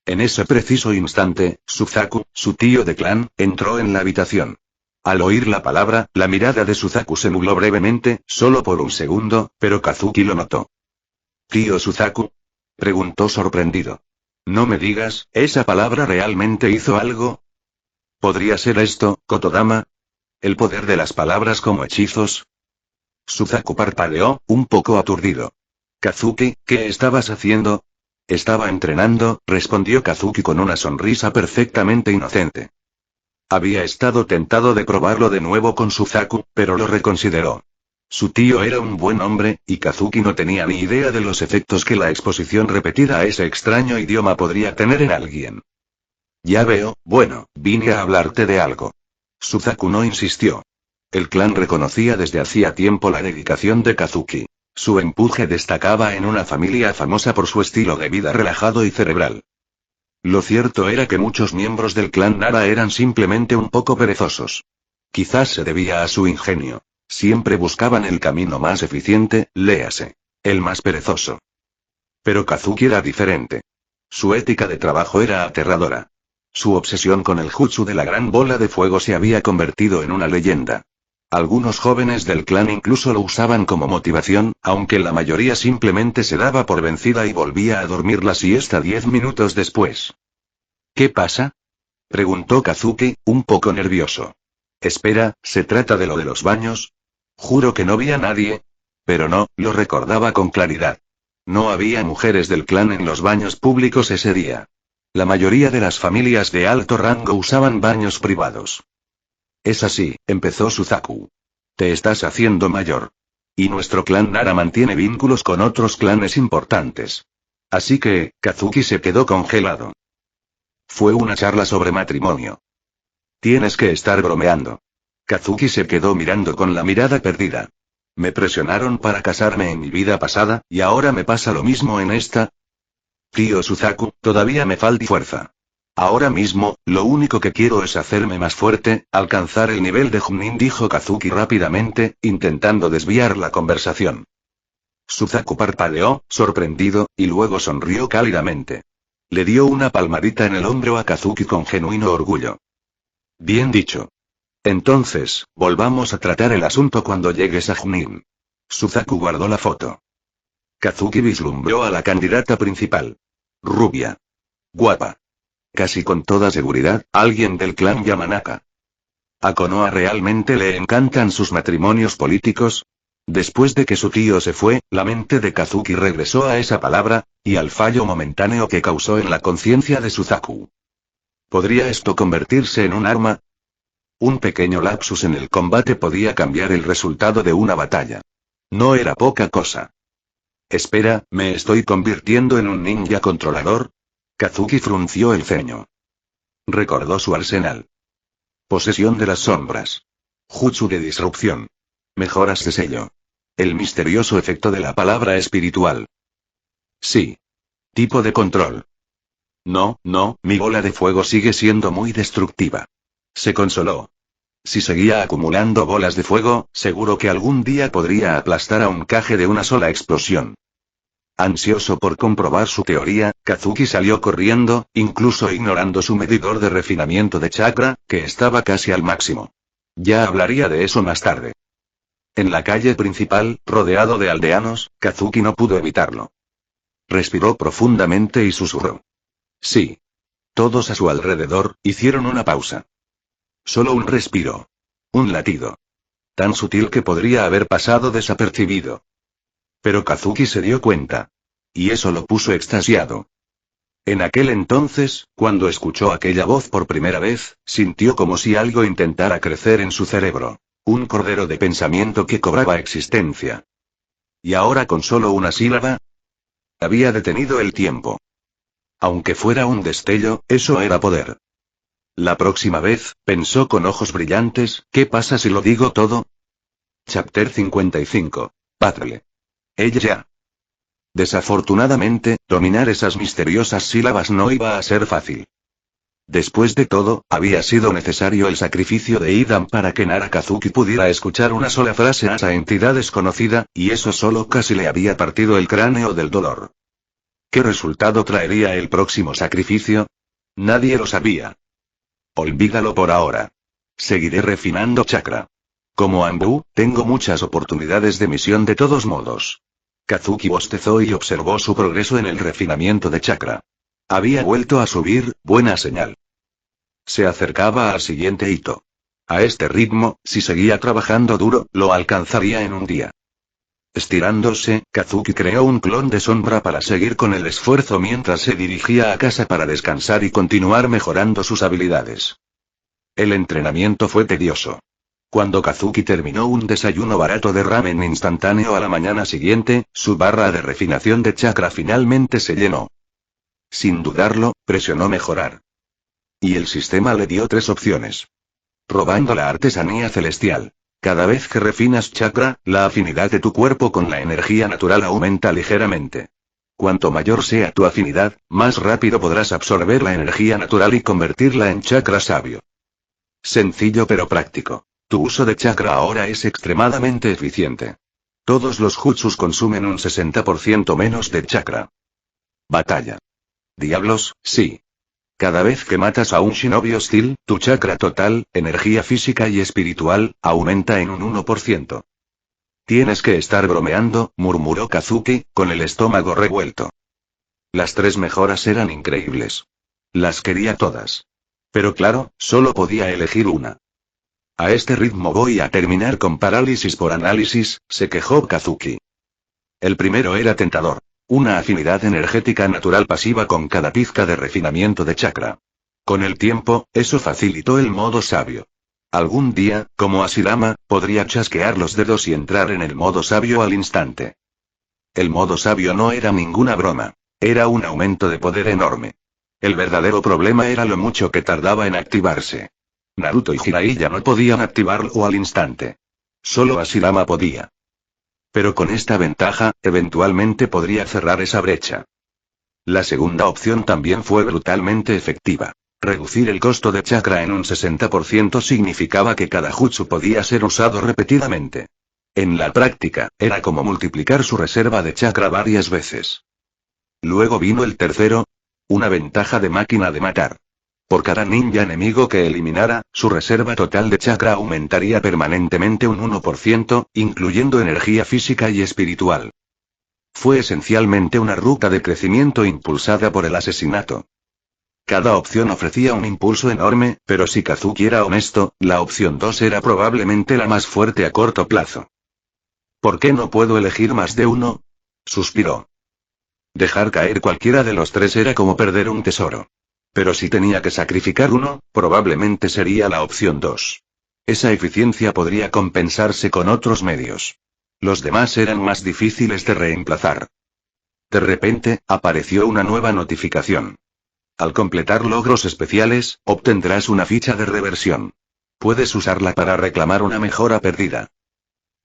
En ese preciso instante, Suzaku, su tío de clan, entró en la habitación. Al oír la palabra, la mirada de Suzaku se nubló brevemente, solo por un segundo, pero Kazuki lo notó. ¿Tío Suzaku? Preguntó sorprendido. No me digas, ¿esa palabra realmente hizo algo? ¿Podría ser esto, Kotodama? ¿El poder de las palabras como hechizos? Suzaku parpadeó, un poco aturdido. Kazuki, ¿qué estabas haciendo? Estaba entrenando, respondió Kazuki con una sonrisa perfectamente inocente. Había estado tentado de probarlo de nuevo con Suzaku, pero lo reconsideró. Su tío era un buen hombre, y Kazuki no tenía ni idea de los efectos que la exposición repetida a ese extraño idioma podría tener en alguien. Ya veo, bueno, vine a hablarte de algo. Suzaku no insistió. El clan reconocía desde hacía tiempo la dedicación de Kazuki. Su empuje destacaba en una familia famosa por su estilo de vida relajado y cerebral. Lo cierto era que muchos miembros del clan Nara eran simplemente un poco perezosos. Quizás se debía a su ingenio. Siempre buscaban el camino más eficiente, léase, el más perezoso. Pero Kazuki era diferente. Su ética de trabajo era aterradora. Su obsesión con el jutsu de la gran bola de fuego se había convertido en una leyenda. Algunos jóvenes del clan incluso lo usaban como motivación, aunque la mayoría simplemente se daba por vencida y volvía a dormir la siesta 10 minutos después. ¿Qué pasa?, preguntó Kazuki, un poco nervioso. Espera, ¿se trata de lo de los baños? Juro que no vi a nadie. Pero no, lo recordaba con claridad. No había mujeres del clan en los baños públicos ese día. La mayoría de las familias de alto rango usaban baños privados. Es así, empezó Suzaku. Te estás haciendo mayor. Y nuestro clan Nara mantiene vínculos con otros clanes importantes. Así que, Kazuki se quedó congelado. Fue una charla sobre matrimonio. Tienes que estar bromeando. Kazuki se quedó mirando con la mirada perdida. Me presionaron para casarme en mi vida pasada, y ahora me pasa lo mismo en esta. Tío Suzaku, todavía me falta fuerza. Ahora mismo, lo único que quiero es hacerme más fuerte, alcanzar el nivel de Junin, dijo Kazuki rápidamente, intentando desviar la conversación. Suzaku parpadeó, sorprendido, y luego sonrió cálidamente. Le dio una palmadita en el hombro a Kazuki con genuino orgullo. Bien dicho. Entonces, volvamos a tratar el asunto cuando llegues a Junin. Suzaku guardó la foto. Kazuki vislumbró a la candidata principal. Rubia. Guapa. Casi con toda seguridad, alguien del clan Yamanaka. ¿A Konoha realmente le encantan sus matrimonios políticos? Después de que su tío se fue, la mente de Kazuki regresó a esa palabra, y al fallo momentáneo que causó en la conciencia de Suzaku. ¿Podría esto convertirse en un arma? Un pequeño lapsus en el combate podía cambiar el resultado de una batalla. No era poca cosa. Espera, ¿me estoy convirtiendo en un ninja controlador? Kazuki frunció el ceño. Recordó su arsenal. Posesión de las sombras. Jutsu de disrupción. Mejoras de sello. El misterioso efecto de la palabra espiritual. Sí. Tipo de control. No, mi bola de fuego sigue siendo muy destructiva. Se consoló. Si seguía acumulando bolas de fuego, seguro que algún día podría aplastar a un Kage de una sola explosión. Ansioso por comprobar su teoría, Kazuki salió corriendo, incluso ignorando su medidor de refinamiento de chakra, que estaba casi al máximo. Ya hablaría de eso más tarde. En la calle principal, rodeado de aldeanos, Kazuki no pudo evitarlo. Respiró profundamente y susurró. Sí. Todos a su alrededor, hicieron una pausa. Solo un respiro. Un latido. Tan sutil que podría haber pasado desapercibido. Pero Kazuki se dio cuenta. Y eso lo puso extasiado. En aquel entonces, cuando escuchó aquella voz por primera vez, sintió como si algo intentara crecer en su cerebro. Un cordero de pensamiento que cobraba existencia. Y ahora con solo una sílaba, había detenido el tiempo. Aunque fuera un destello, eso era poder. La próxima vez, pensó con ojos brillantes, ¿qué pasa si lo digo todo? Chapter 55. Patrle. Ella ya. Desafortunadamente, dominar esas misteriosas sílabas no iba a ser fácil. Después de todo, había sido necesario el sacrificio de Idan para que Nara Kazuki pudiera escuchar una sola frase a esa entidad desconocida, y eso solo casi le había partido el cráneo del dolor. ¿Qué resultado traería el próximo sacrificio? Nadie lo sabía. Olvídalo por ahora. Seguiré refinando chakra. Como Anbu, tengo muchas oportunidades de misión de todos modos. Kazuki bostezó y observó su progreso en el refinamiento de chakra. Había vuelto a subir, buena señal. Se acercaba al siguiente hito. A este ritmo, si seguía trabajando duro, lo alcanzaría en un día. Estirándose, Kazuki creó un clon de sombra para seguir con el esfuerzo mientras se dirigía a casa para descansar y continuar mejorando sus habilidades. El entrenamiento fue tedioso. Cuando Kazuki terminó un desayuno barato de ramen instantáneo a la mañana siguiente, su barra de refinación de chakra finalmente se llenó. Sin dudarlo, presionó mejorar. Y el sistema le dio 3 opciones. Robando la artesanía celestial. Cada vez que refinas chakra, la afinidad de tu cuerpo con la energía natural aumenta ligeramente. Cuanto mayor sea tu afinidad, más rápido podrás absorber la energía natural y convertirla en chakra sabio. Sencillo pero práctico. Tu uso de chakra ahora es extremadamente eficiente. Todos los jutsus consumen un 60% menos de chakra. Batalla. Diablos, sí. Cada vez que matas a un shinobi hostil, tu chakra total, energía física y espiritual, aumenta en un 1%. Tienes que estar bromeando, murmuró Kazuki, con el estómago revuelto. Las 3 mejoras eran increíbles. Las quería todas. Pero claro, solo podía elegir una. A este ritmo voy a terminar con parálisis por análisis, se quejó Kazuki. El primero era tentador. Una afinidad energética natural pasiva con cada pizca de refinamiento de chakra. Con el tiempo, eso facilitó el modo sabio. Algún día, como Ashirama, podría chasquear los dedos y entrar en el modo sabio al instante. El modo sabio no era ninguna broma. Era un aumento de poder enorme. El verdadero problema era lo mucho que tardaba en activarse. Naruto y Jiraiya no podían activarlo al instante. Solo Ashirama podía. Pero con esta ventaja, eventualmente podría cerrar esa brecha. La segunda opción también fue brutalmente efectiva. Reducir el costo de chakra en un 60% significaba que cada jutsu podía ser usado repetidamente. En la práctica, era como multiplicar su reserva de chakra varias veces. Luego vino el tercero, una ventaja de máquina de matar. Por cada ninja enemigo que eliminara, su reserva total de chakra aumentaría permanentemente un 1%, incluyendo energía física y espiritual. Fue esencialmente una ruta de crecimiento impulsada por el asesinato. Cada opción ofrecía un impulso enorme, pero si Kazuki era honesto, la opción 2 era probablemente la más fuerte a corto plazo. ¿Por qué no puedo elegir más de uno? Suspiró. Dejar caer cualquiera de los 3 era como perder un tesoro. Pero si tenía que sacrificar uno, probablemente sería la opción 2. Esa eficiencia podría compensarse con otros medios. Los demás eran más difíciles de reemplazar. De repente, apareció una nueva notificación. Al completar logros especiales, obtendrás una ficha de reversión. Puedes usarla para reclamar una mejora perdida.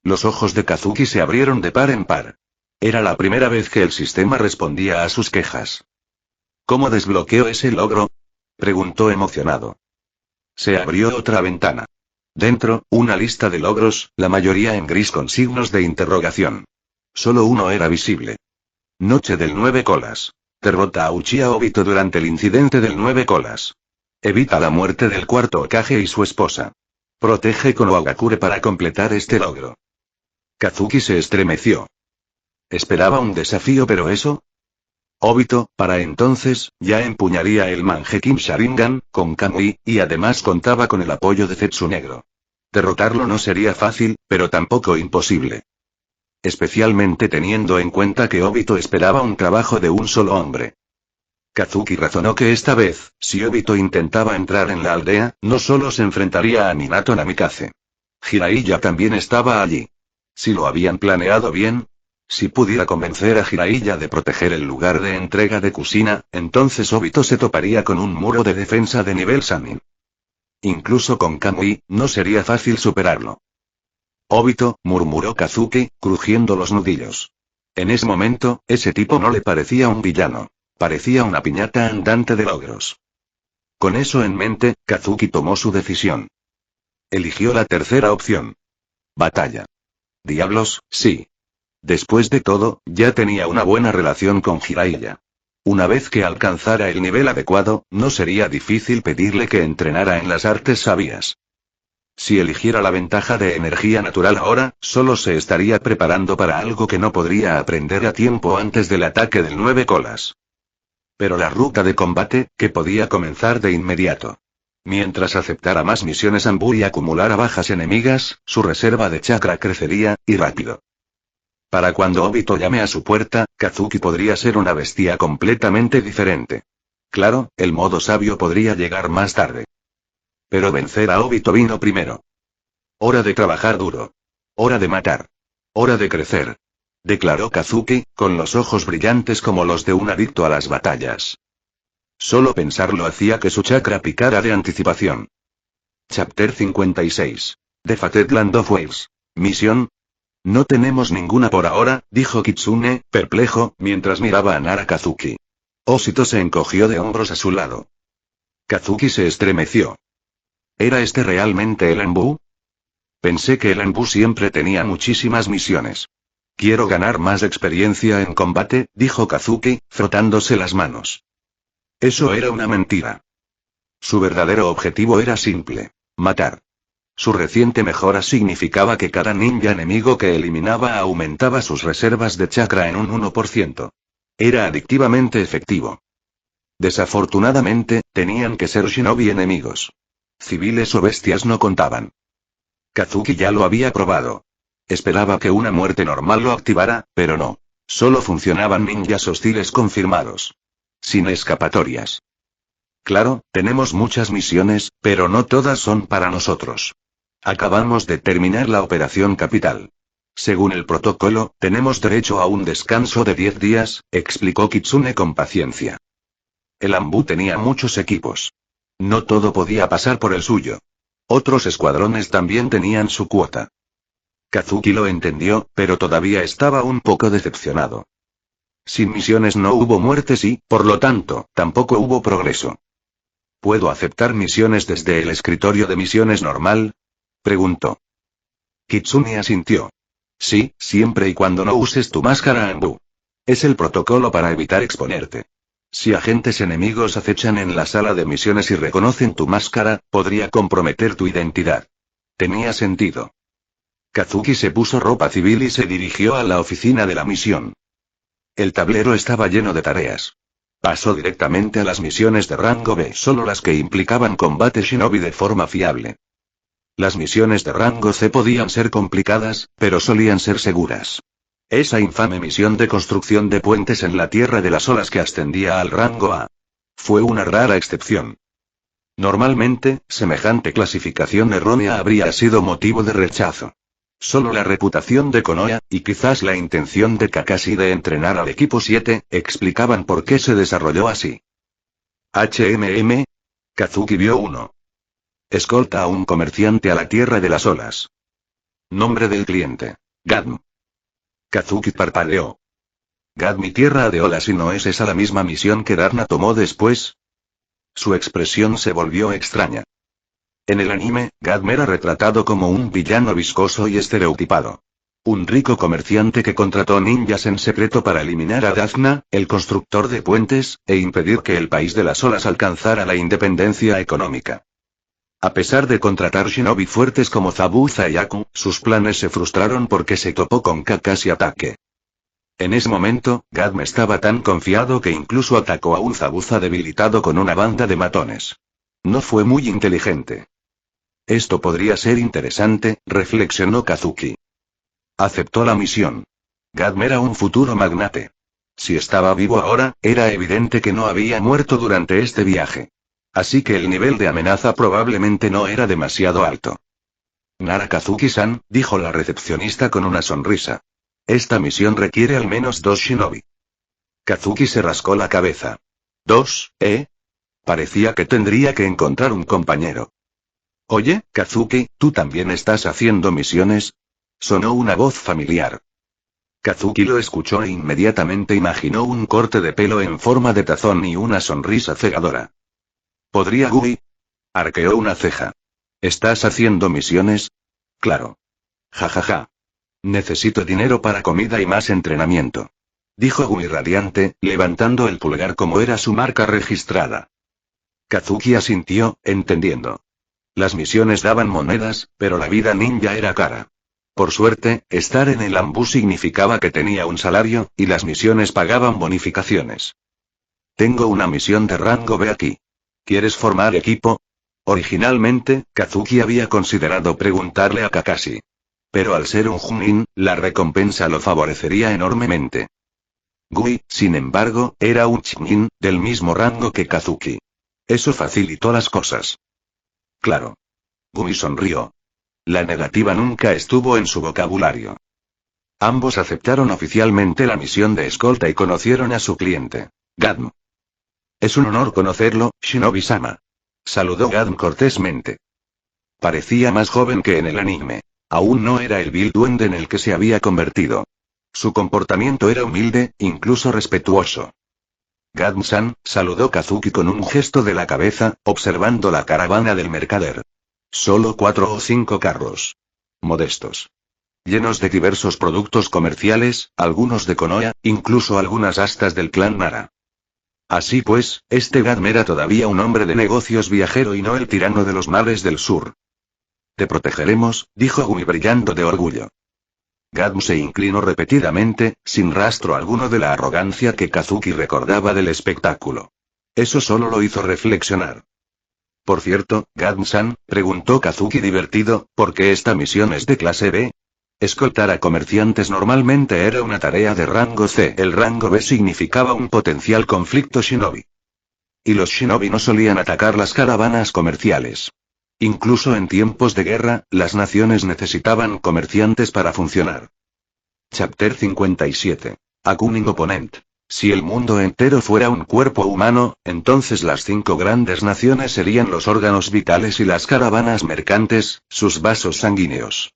Los ojos de Kazuki se abrieron de par en par. Era la primera vez que el sistema respondía a sus quejas. ¿Cómo desbloqueo ese logro? Preguntó emocionado. Se abrió otra ventana. Dentro, una lista de logros, la mayoría en gris con signos de interrogación. Solo uno era visible. Noche del 9 colas. Derrota a Uchiha Obito durante el incidente del 9 colas. Evita la muerte del cuarto Hokage y su esposa. Protege con Konohagakure para completar este logro. Kazuki se estremeció. Esperaba un desafío, pero eso... Obito, para entonces, ya empuñaría el Mangekyou Sharingan, con Kamui, y además contaba con el apoyo de Zetsu Negro. Derrotarlo no sería fácil, pero tampoco imposible. Especialmente teniendo en cuenta que Obito esperaba un trabajo de un solo hombre. Kazuki razonó que esta vez, si Obito intentaba entrar en la aldea, no solo se enfrentaría a Minato Namikaze. Jiraiya también estaba allí. Si lo habían planeado bien... Si pudiera convencer a Jiraiya de proteger el lugar de entrega de Kushina, entonces Obito se toparía con un muro de defensa de nivel Sannin. Incluso con Kamui, no sería fácil superarlo. Obito, murmuró Kazuki, crujiendo los nudillos. En ese momento, ese tipo no le parecía un villano. Parecía una piñata andante de logros. Con eso en mente, Kazuki tomó su decisión. Eligió la tercera opción. Batalla. Diablos, sí. Después de todo, ya tenía una buena relación con Jiraiya. Una vez que alcanzara el nivel adecuado, no sería difícil pedirle que entrenara en las artes sabias. Si eligiera la ventaja de energía natural ahora, solo se estaría preparando para algo que no podría aprender a tiempo antes del ataque del 9 colas. Pero la ruta de combate, que podía comenzar de inmediato. Mientras aceptara más misiones Anbu y acumulara bajas enemigas, su reserva de chakra crecería, y rápido. Para cuando Obito llame a su puerta, Kazuki podría ser una bestia completamente diferente. Claro, el modo sabio podría llegar más tarde. Pero vencer a Obito vino primero. Hora de trabajar duro. Hora de matar. Hora de crecer. Declaró Kazuki, con los ojos brillantes como los de un adicto a las batallas. Solo pensarlo hacía que su chakra picara de anticipación. Chapter 56. The Fated Land of Whales. Misión. No tenemos ninguna por ahora, dijo Kitsune, perplejo, mientras miraba a Nara Kazuki. Osito se encogió de hombros a su lado. Kazuki se estremeció. ¿Era este realmente el Enbu? Pensé que el Enbu siempre tenía muchísimas misiones. Quiero ganar más experiencia en combate, dijo Kazuki, frotándose las manos. Eso era una mentira. Su verdadero objetivo era simple: matar. Su reciente mejora significaba que cada ninja enemigo que eliminaba aumentaba sus reservas de chakra en un 1%. Era adictivamente efectivo. Desafortunadamente, tenían que ser shinobi enemigos. Civiles o bestias no contaban. Kazuki ya lo había probado. Esperaba que una muerte normal lo activara, pero no. Solo funcionaban ninjas hostiles confirmados. Sin escapatorias. Claro, tenemos muchas misiones, pero no todas son para nosotros. Acabamos de terminar la operación capital. Según el protocolo, tenemos derecho a un descanso de 10 días, explicó Kitsune con paciencia. El Anbu tenía muchos equipos. No todo podía pasar por el suyo. Otros escuadrones también tenían su cuota. Kazuki lo entendió, pero todavía estaba un poco decepcionado. Sin misiones no hubo muertes y, por lo tanto, tampoco hubo progreso. ¿Puedo aceptar misiones desde el escritorio de misiones normal?, preguntó. Kitsune asintió. Sí, siempre y cuando no uses tu máscara Anbu. Es el protocolo para evitar exponerte. Si agentes enemigos acechan en la sala de misiones y reconocen tu máscara, podría comprometer tu identidad. Tenía sentido. Kazuki se puso ropa civil y se dirigió a la oficina de la misión. El tablero estaba lleno de tareas. Pasó directamente a las misiones de rango B, solo las que implicaban combate shinobi de forma fiable. Las misiones de rango C podían ser complicadas, pero solían ser seguras. Esa infame misión de construcción de puentes en la Tierra de las Olas que ascendía al rango A. Fue una rara excepción. Normalmente, semejante clasificación errónea habría sido motivo de rechazo. Solo la reputación de Konoha, y quizás la intención de Kakashi de entrenar al equipo 7, explicaban por qué se desarrolló así. Kazuki vio uno. Escolta a un comerciante a la Tierra de las Olas. Nombre del cliente: Gadm. Kazuki parpadeó. Gadm y Tierra de Olas, ¿y no es esa la misma misión que Darna tomó después? Su expresión se volvió extraña. En el anime, Gadm era retratado como un villano viscoso y estereotipado. Un rico comerciante que contrató ninjas en secreto para eliminar a Dazna, el constructor de puentes, e impedir que el país de las olas alcanzara la independencia económica. A pesar de contratar shinobi fuertes como Zabuza y Aku, sus planes se frustraron porque se topó con Kakashi Atake. En ese momento, Gadm estaba tan confiado que incluso atacó a un Zabuza debilitado con una banda de matones. No fue muy inteligente. Esto podría ser interesante, reflexionó Kazuki. Aceptó la misión. Gadm era un futuro magnate. Si estaba vivo ahora, era evidente que no había muerto durante este viaje. Así que el nivel de amenaza probablemente no era demasiado alto. Nara Kazuki-san, dijo la recepcionista con una sonrisa. Esta misión requiere al menos 2 shinobi. Kazuki se rascó la cabeza. ¿2, Parecía que tendría que encontrar un compañero. Oye, Kazuki, ¿tú también estás haciendo misiones? Sonó una voz familiar. Kazuki lo escuchó e inmediatamente imaginó un corte de pelo en forma de tazón y una sonrisa cegadora. ¿Podría Gui? Arqueó una ceja. ¿Estás haciendo misiones? Claro. Jajaja. Necesito dinero para comida y más entrenamiento. Dijo Gui radiante, levantando el pulgar como era su marca registrada. Kazuki asintió, entendiendo. Las misiones daban monedas, pero la vida ninja era cara. Por suerte, estar en el Anbu significaba que tenía un salario, y las misiones pagaban bonificaciones. Tengo una misión de rango B aquí. ¿Quieres formar equipo? Originalmente, Kazuki había considerado preguntarle a Kakashi. Pero al ser un Chunin, la recompensa lo favorecería enormemente. Gui, sin embargo, era un Chunin, del mismo rango que Kazuki. Eso facilitó las cosas. Claro. Gui sonrió. La negativa nunca estuvo en su vocabulario. Ambos aceptaron oficialmente la misión de escolta y conocieron a su cliente, Gadm. Es un honor conocerlo, Shinobi-sama. Saludó Gadm cortésmente. Parecía más joven que en el anime. Aún no era el vil duende en el que se había convertido. Su comportamiento era humilde, incluso respetuoso. Gadm-san, saludó Kazuki con un gesto de la cabeza, observando la caravana del mercader. Solo 4 o 5 carros. Modestos. Llenos de diversos productos comerciales, algunos de Konoha, incluso algunas astas del clan Nara. Así pues, este Gadm era todavía un hombre de negocios viajero y no el tirano de los mares del sur. Te protegeremos, dijo Gumi brillando de orgullo. Gadm se inclinó repetidamente, sin rastro alguno de la arrogancia que Kazuki recordaba del espectáculo. Eso solo lo hizo reflexionar. Por cierto, Gadm-san, preguntó Kazuki divertido, ¿por qué esta misión es de clase B? Escoltar a comerciantes normalmente era una tarea de rango C. El rango B significaba un potencial conflicto shinobi. Y los shinobi no solían atacar las caravanas comerciales. Incluso en tiempos de guerra, las naciones necesitaban comerciantes para funcionar. Chapter 57. Akunin Opponent. Si el mundo entero fuera un cuerpo humano, entonces las 5 grandes naciones serían los órganos vitales y las caravanas mercantes, sus vasos sanguíneos.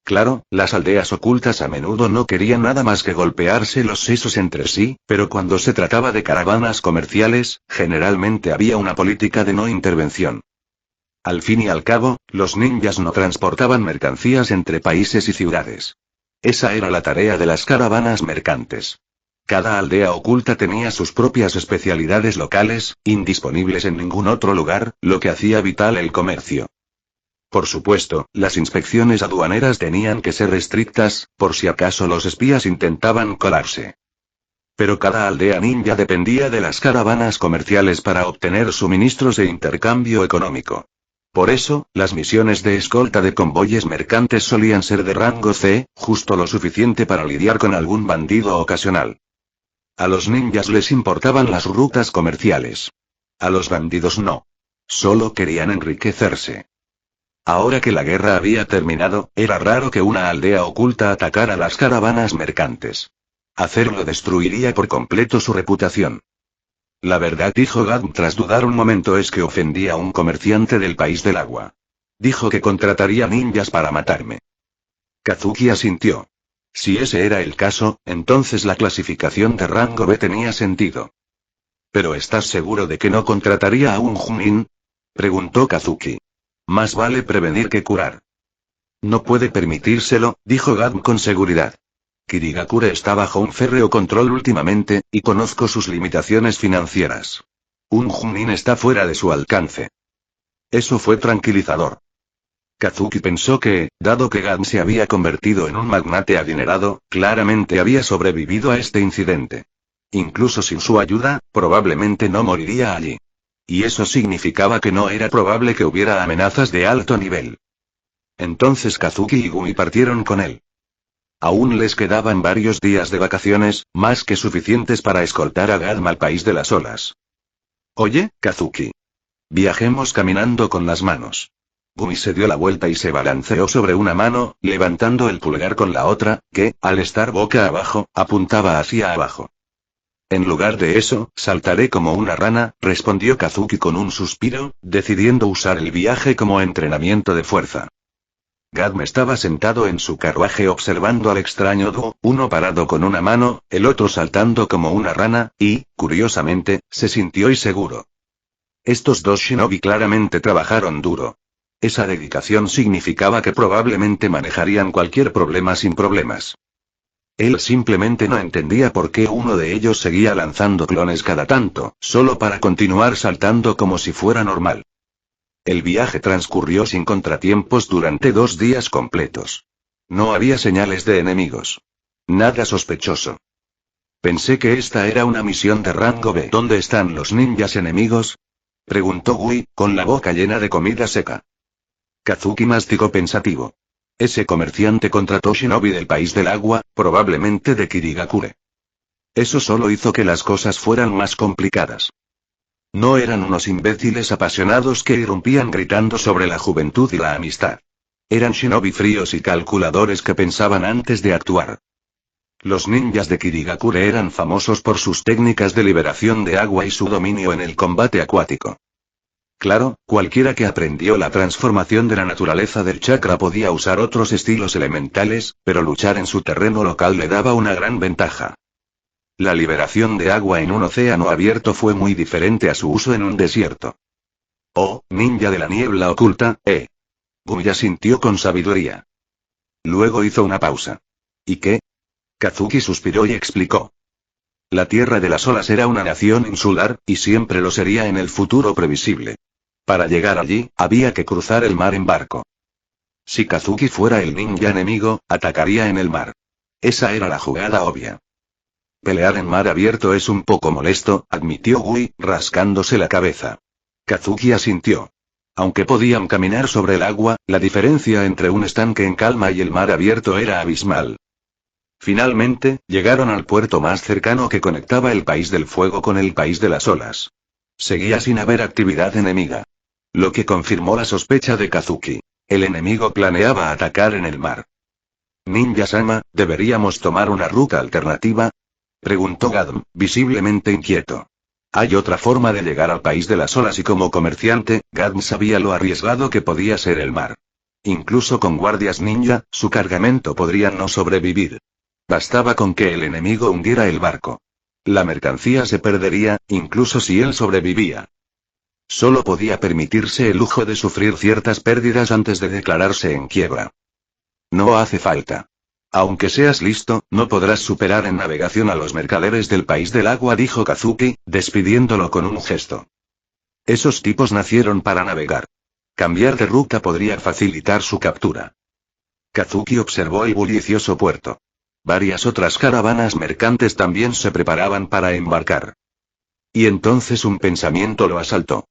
Claro, las aldeas ocultas a menudo no querían nada más que golpearse los sesos entre sí, pero cuando se trataba de caravanas comerciales, generalmente había una política de no intervención. Al fin y al cabo, los ninjas no transportaban mercancías entre países y ciudades. Esa era la tarea de las caravanas mercantes. Cada aldea oculta tenía sus propias especialidades locales, indisponibles en ningún otro lugar, lo que hacía vital el comercio. Por supuesto, las inspecciones aduaneras tenían que ser estrictas, por si acaso los espías intentaban colarse. Pero cada aldea ninja dependía de las caravanas comerciales para obtener suministros e intercambio económico. Por eso, las misiones de escolta de convoyes mercantes solían ser de rango C, justo lo suficiente para lidiar con algún bandido ocasional. A los ninjas les importaban las rutas comerciales. A los bandidos no. Solo querían enriquecerse. Ahora que la guerra había terminado, era raro que una aldea oculta atacara las caravanas mercantes. Hacerlo destruiría por completo su reputación. La verdad, dijo Gadm tras dudar un momento, es que ofendí a un comerciante del país del agua. Dijo que contrataría ninjas para matarme. Kazuki asintió. Si ese era el caso, entonces la clasificación de rango B tenía sentido. ¿Pero estás seguro de que no contrataría a un Junin? Preguntó Kazuki. Más vale prevenir que curar. No puede permitírselo, dijo Gadm con seguridad. Kirigakure está bajo un férreo control últimamente, y conozco sus limitaciones financieras. Un Junin está fuera de su alcance. Eso fue tranquilizador. Kazuki pensó que, dado que Gadm se había convertido en un magnate adinerado, claramente había sobrevivido a este incidente. Incluso sin su ayuda, probablemente no moriría allí. Y eso significaba que no era probable que hubiera amenazas de alto nivel. Entonces Kazuki y Gumi partieron con él. Aún les quedaban varios días de vacaciones, más que suficientes para escoltar a Gadm al país de las olas. Oye, Kazuki. Viajemos caminando con las manos. Gumi se dio la vuelta y se balanceó sobre una mano, levantando el pulgar con la otra, que, al estar boca abajo, apuntaba hacia abajo. En lugar de eso, saltaré como una rana, respondió Kazuki con un suspiro, decidiendo usar el viaje como entrenamiento de fuerza. Gadm estaba sentado en su carruaje observando al extraño dúo, uno parado con una mano, el otro saltando como una rana, y, curiosamente, se sintió inseguro. Estos dos shinobi claramente trabajaron duro. Esa dedicación significaba que probablemente manejarían cualquier problema sin problemas. Él simplemente no entendía por qué uno de ellos seguía lanzando clones cada tanto, solo para continuar saltando como si fuera normal. El viaje transcurrió sin contratiempos durante 2 días completos. No había señales de enemigos. Nada sospechoso. Pensé que esta era una misión de rango B. ¿Dónde están los ninjas enemigos? Preguntó Gui, con la boca llena de comida seca. Kazuki masticó pensativo. Ese comerciante contrató shinobi del país del agua, probablemente de Kirigakure. Eso solo hizo que las cosas fueran más complicadas. No eran unos imbéciles apasionados que irrumpían gritando sobre la juventud y la amistad. Eran shinobi fríos y calculadores que pensaban antes de actuar. Los ninjas de Kirigakure eran famosos por sus técnicas de liberación de agua y su dominio en el combate acuático. Claro, cualquiera que aprendió la transformación de la naturaleza del chakra podía usar otros estilos elementales, pero luchar en su terreno local le daba una gran ventaja. La liberación de agua en un océano abierto fue muy diferente a su uso en un desierto. Oh, ninja de la niebla oculta, Gumi asintió con sabiduría. Luego hizo una pausa. ¿Y qué? Kazuki suspiró y explicó. La Tierra de las Olas era una nación insular, y siempre lo sería en el futuro previsible. Para llegar allí, había que cruzar el mar en barco. Si Kazuki fuera el ninja enemigo, atacaría en el mar. Esa era la jugada obvia. Pelear en mar abierto es un poco molesto, admitió Gui, rascándose la cabeza. Kazuki asintió. Aunque podían caminar sobre el agua, la diferencia entre un estanque en calma y el mar abierto era abismal. Finalmente, llegaron al puerto más cercano que conectaba el País del Fuego con el País de las Olas. Seguía sin haber actividad enemiga. Lo que confirmó la sospecha de Kazuki. El enemigo planeaba atacar en el mar. Ninja-sama, ¿deberíamos tomar una ruta alternativa?, preguntó Gadm, visiblemente inquieto. Hay otra forma de llegar al País de las Olas y como comerciante, Gadm sabía lo arriesgado que podía ser el mar. Incluso con guardias ninja, su cargamento podría no sobrevivir. Bastaba con que el enemigo hundiera el barco. La mercancía se perdería, incluso si él sobrevivía. Solo podía permitirse el lujo de sufrir ciertas pérdidas antes de declararse en quiebra. No hace falta. Aunque seas listo, no podrás superar en navegación a los mercaderes del País del Agua, dijo Kazuki, despidiéndolo con un gesto. Esos tipos nacieron para navegar. Cambiar de ruta podría facilitar su captura. Kazuki observó el bullicioso puerto. Varias otras caravanas mercantes también se preparaban para embarcar. Y entonces un pensamiento lo asaltó.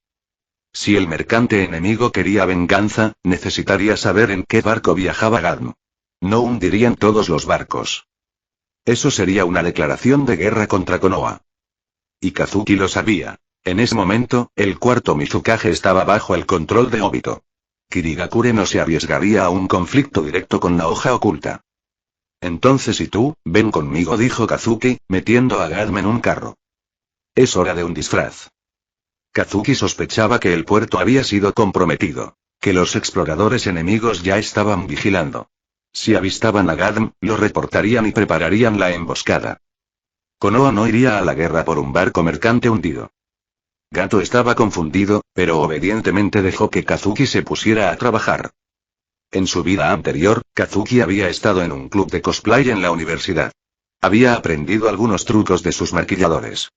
Si el mercante enemigo quería venganza, necesitaría saber en qué barco viajaba Gadm. No hundirían todos los barcos. Eso sería una declaración de guerra contra Konoha. Y Kazuki lo sabía. En ese momento, el cuarto Mizukage estaba bajo el control de Obito. Kirigakure no se arriesgaría a un conflicto directo con la hoja oculta. Entonces ¿y tú? Ven conmigo, dijo Kazuki, metiendo a Gadm en un carro. Es hora de un disfraz. Kazuki sospechaba que el puerto había sido comprometido. Que los exploradores enemigos ya estaban vigilando. Si avistaban a Gadm, lo reportarían y prepararían la emboscada. Konoha no iría a la guerra por un barco mercante hundido. Gato estaba confundido, pero obedientemente dejó que Kazuki se pusiera a trabajar. En su vida anterior, Kazuki había estado en un club de cosplay en la universidad. Había aprendido algunos trucos de sus maquilladores.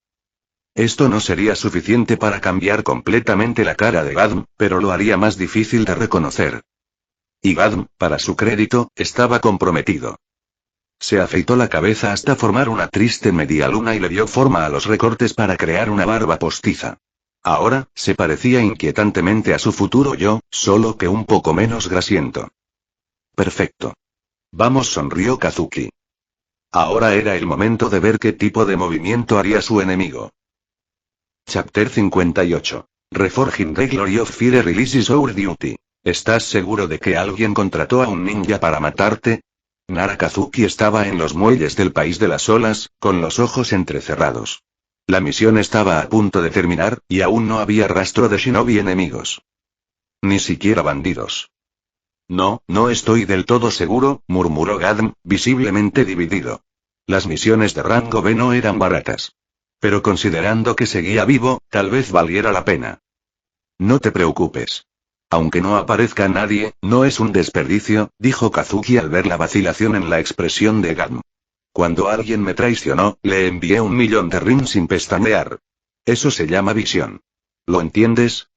Esto no sería suficiente para cambiar completamente la cara de Gadm, pero lo haría más difícil de reconocer. Y Gadm, para su crédito, estaba comprometido. Se afeitó la cabeza hasta formar una triste media luna y le dio forma a los recortes para crear una barba postiza. Ahora, se parecía inquietantemente a su futuro yo, solo que un poco menos grasiento. Perfecto. Vamos, sonrió Kazuki. Ahora era el momento de ver qué tipo de movimiento haría su enemigo. Chapter 58. Reforging the Glory of Fire releases our duty. ¿Estás seguro de que alguien contrató a un ninja para matarte? Nara Kazuki estaba en los muelles del País de las Olas, con los ojos entrecerrados. La misión estaba a punto de terminar, y aún no había rastro de shinobi enemigos. Ni siquiera bandidos. No estoy del todo seguro, murmuró Gadm, visiblemente dividido. Las misiones de rango B no eran baratas. Pero considerando que seguía vivo, tal vez valiera la pena. No te preocupes. Aunque no aparezca nadie, no es un desperdicio, dijo Kazuki al ver la vacilación en la expresión de Gadm. Cuando alguien me traicionó, le envié 1.000.000 de rins sin pestañear. Eso se llama visión. ¿Lo entiendes?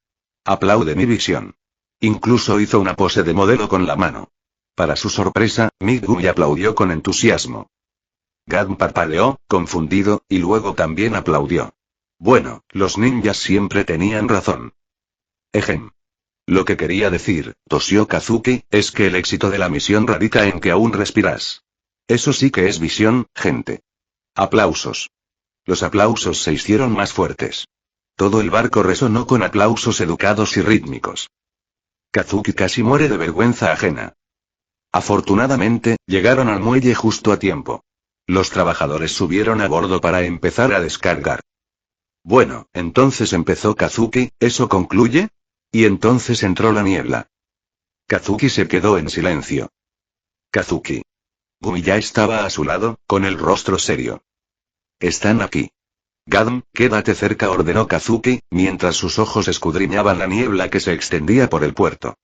Aplaude mi visión. Incluso hizo una pose de modelo con la mano. Para su sorpresa, Megumi aplaudió con entusiasmo. Gadm parpadeó, confundido, y luego también aplaudió. Bueno, los ninjas siempre tenían razón. Ejem. Lo que quería decir, tosió Kazuki, es que el éxito de la misión radica en que aún respiras. Eso sí que es visión, gente. Aplausos. Los aplausos se hicieron más fuertes. Todo el barco resonó con aplausos educados y rítmicos. Kazuki casi muere de vergüenza ajena. Afortunadamente, llegaron al muelle justo a tiempo. Los trabajadores subieron a bordo para empezar a descargar. Bueno, entonces empezó Kazuki, ¿eso concluye? Y entonces entró la niebla. Kazuki se quedó en silencio. Kazuki. Gumi ya estaba a su lado, con el rostro serio. Están aquí. Gadm, quédate cerca, ordenó Kazuki, mientras sus ojos escudriñaban la niebla que se extendía por el puerto.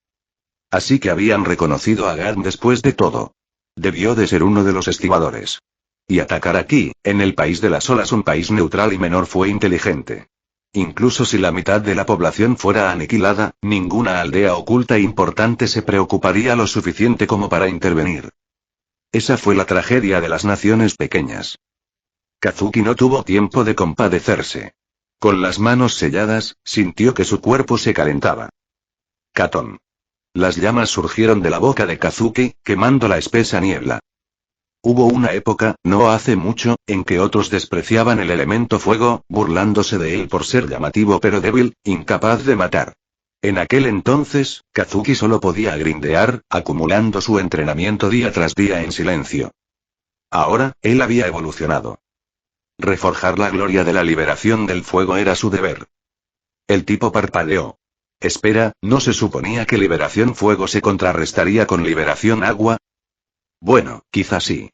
Así que habían reconocido a Gadm después de todo. Debió de ser uno de los estibadores. Y atacar aquí, en el país de las olas, un país neutral y menor, fue inteligente. Incluso si la mitad de la población fuera aniquilada, ninguna aldea oculta importante se preocuparía lo suficiente como para intervenir. Esa fue la tragedia de las naciones pequeñas. Kazuki no tuvo tiempo de compadecerse. Con las manos selladas, sintió que su cuerpo se calentaba. Catón. Las llamas surgieron de la boca de Kazuki, quemando la espesa niebla. Hubo una época, no hace mucho, en que otros despreciaban el elemento fuego, burlándose de él por ser llamativo pero débil, incapaz de matar. En aquel entonces, Kazuki solo podía grindear, acumulando su entrenamiento día tras día en silencio. Ahora, él había evolucionado. Reforjar la gloria de la liberación del fuego era su deber. El tipo parpadeó. Espera, ¿no se suponía que liberación fuego se contrarrestaría con liberación agua? Bueno, quizás sí.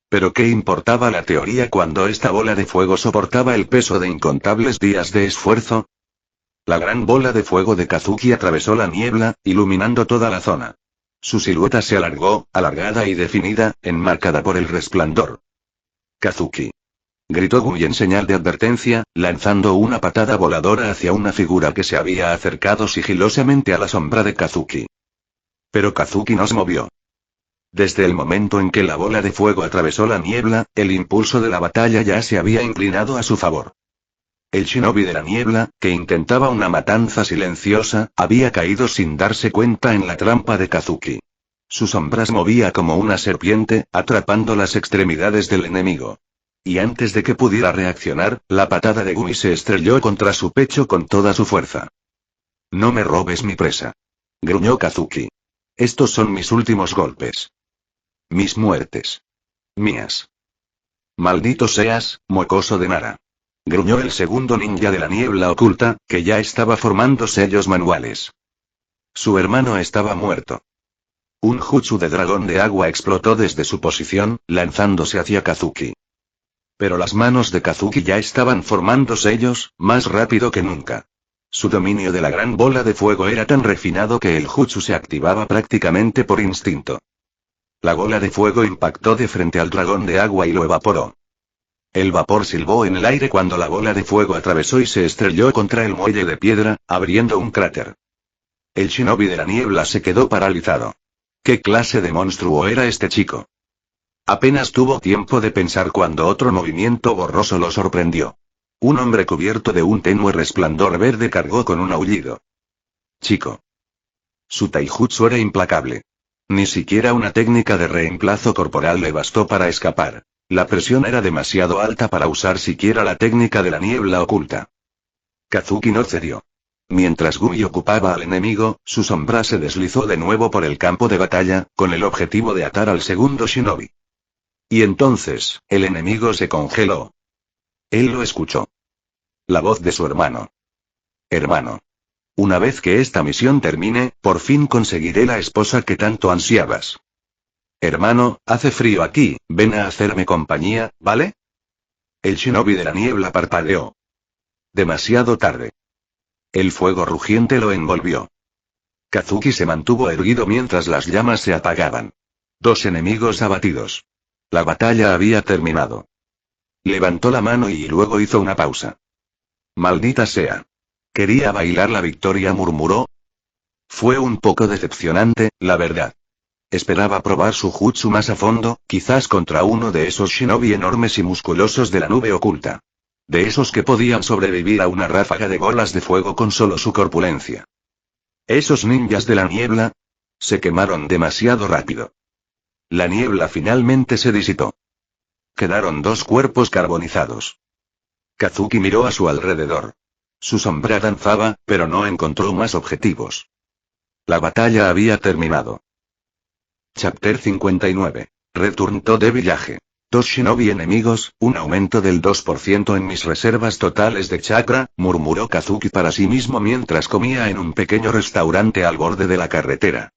Pero ¿qué importaba la teoría cuando esta bola de fuego soportaba el peso de incontables días de esfuerzo? La gran bola de fuego de Kazuki atravesó la niebla, iluminando toda la zona. Su silueta se alargó, alargada y definida, enmarcada por el resplandor. Kazuki. Gritó Gui en señal de advertencia, lanzando una patada voladora hacia una figura que se había acercado sigilosamente a la sombra de Kazuki. Pero Kazuki no se movió. Desde el momento en que la bola de fuego atravesó la niebla, el impulso de la batalla ya se había inclinado a su favor. El shinobi de la niebla, que intentaba una matanza silenciosa, había caído sin darse cuenta en la trampa de Kazuki. Su sombra se movía como una serpiente, atrapando las extremidades del enemigo. Y antes de que pudiera reaccionar, la patada de Gui se estrelló contra su pecho con toda su fuerza. «No me robes mi presa», gruñó Kazuki. «Estos son mis últimos golpes. Mis muertes. Mías». «Maldito seas, mocoso de Nara», gruñó el segundo ninja de la niebla oculta, que ya estaba formando sellos manuales. Su hermano estaba muerto. Un jutsu de dragón de agua explotó desde su posición, lanzándose hacia Kazuki. Pero las manos de Kazuki ya estaban formando sellos, más rápido que nunca. Su dominio de la gran bola de fuego era tan refinado que el jutsu se activaba prácticamente por instinto. La bola de fuego impactó de frente al dragón de agua y lo evaporó. El vapor silbó en el aire cuando la bola de fuego atravesó y se estrelló contra el muelle de piedra, abriendo un cráter. El shinobi de la niebla se quedó paralizado. ¿Qué clase de monstruo era este chico? Apenas tuvo tiempo de pensar cuando otro movimiento borroso lo sorprendió. Un hombre cubierto de un tenue resplandor verde cargó con un aullido. Chico. Su taijutsu era implacable. Ni siquiera una técnica de reemplazo corporal le bastó para escapar. La presión era demasiado alta para usar siquiera la técnica de la niebla oculta. Kazuki no cedió. Mientras Gui ocupaba al enemigo, su sombra se deslizó de nuevo por el campo de batalla, con el objetivo de atar al segundo shinobi. Y entonces, el enemigo se congeló. Él lo escuchó. La voz de su hermano. Hermano. Una vez que esta misión termine, por fin conseguiré la esposa que tanto ansiabas. Hermano, hace frío aquí, ven a hacerme compañía, ¿vale? El shinobi de la niebla parpadeó. Demasiado tarde. El fuego rugiente lo envolvió. Kazuki se mantuvo erguido mientras las llamas se apagaban. 2 enemigos abatidos. La batalla había terminado. Levantó la mano y luego hizo una pausa. Maldita sea. Quería bailar la victoria, murmuró. Fue un poco decepcionante, la verdad. Esperaba probar su jutsu más a fondo, quizás contra uno de esos shinobi enormes y musculosos de la nube oculta. De esos que podían sobrevivir a una ráfaga de bolas de fuego con solo su corpulencia. Esos ninjas de la niebla se quemaron demasiado rápido. La niebla finalmente se disipó. Quedaron 2 cuerpos carbonizados. Kazuki miró a su alrededor. Su sombra danzaba, pero no encontró más objetivos. La batalla había terminado. Chapter 59. Return to the village. 2 shinobi enemigos, un aumento del 2% en mis reservas totales de chakra, murmuró Kazuki para sí mismo mientras comía en un pequeño restaurante al borde de la carretera.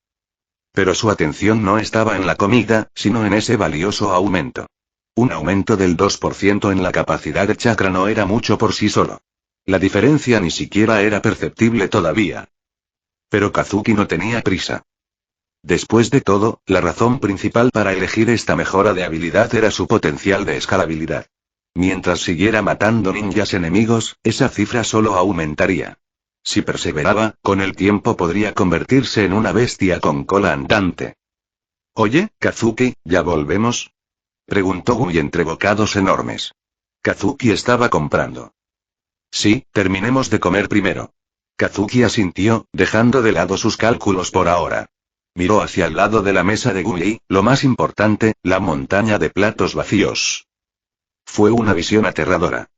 Pero su atención no estaba en la comida, sino en ese valioso aumento. Un aumento del 2% en la capacidad de chakra no era mucho por sí solo. La diferencia ni siquiera era perceptible todavía. Pero Kazuki no tenía prisa. Después de todo, la razón principal para elegir esta mejora de habilidad era su potencial de escalabilidad. Mientras siguiera matando ninjas enemigos, esa cifra solo aumentaría. Si perseveraba, con el tiempo podría convertirse en una bestia con cola andante. «Oye, Kazuki, ¿ya volvemos?», preguntó Gui entre bocados enormes. Kazuki estaba comprando. «Sí, terminemos de comer primero». Kazuki asintió, dejando de lado sus cálculos por ahora. Miró hacia el lado de la mesa de Gui y, lo más importante, la montaña de platos vacíos. Fue una visión aterradora.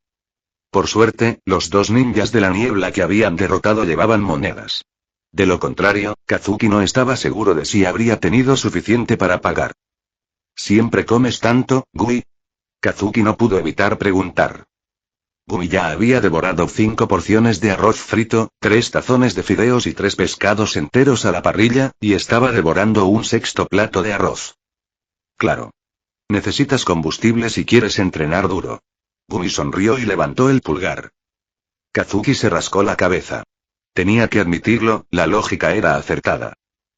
Por suerte, los dos ninjas de la niebla que habían derrotado llevaban monedas. De lo contrario, Kazuki no estaba seguro de si habría tenido suficiente para pagar. ¿Siempre comes tanto, Gui? Kazuki no pudo evitar preguntar. Gui ya había devorado 5 porciones de arroz frito, 3 tazones de fideos y 3 pescados enteros a la parrilla, y estaba devorando un sexto plato de arroz. Claro. Necesitas combustible si quieres entrenar duro. Gumi sonrió y levantó el pulgar. Kazuki se rascó la cabeza. Tenía que admitirlo, la lógica era acertada.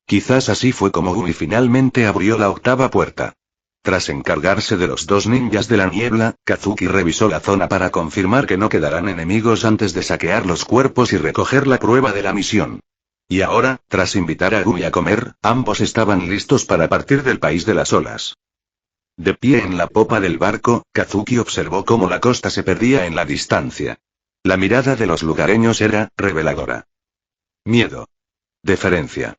Quizás así fue como Gumi finalmente abrió la octava puerta. Tras encargarse de los dos ninjas de la niebla, Kazuki revisó la zona para confirmar que no quedarán enemigos antes de saquear los cuerpos y recoger la prueba de la misión. Y ahora, tras invitar a Gumi a comer, ambos estaban listos para partir del país de las olas. De pie en la popa del barco, Kazuki observó cómo la costa se perdía en la distancia. La mirada de los lugareños era reveladora. Miedo. Deferencia.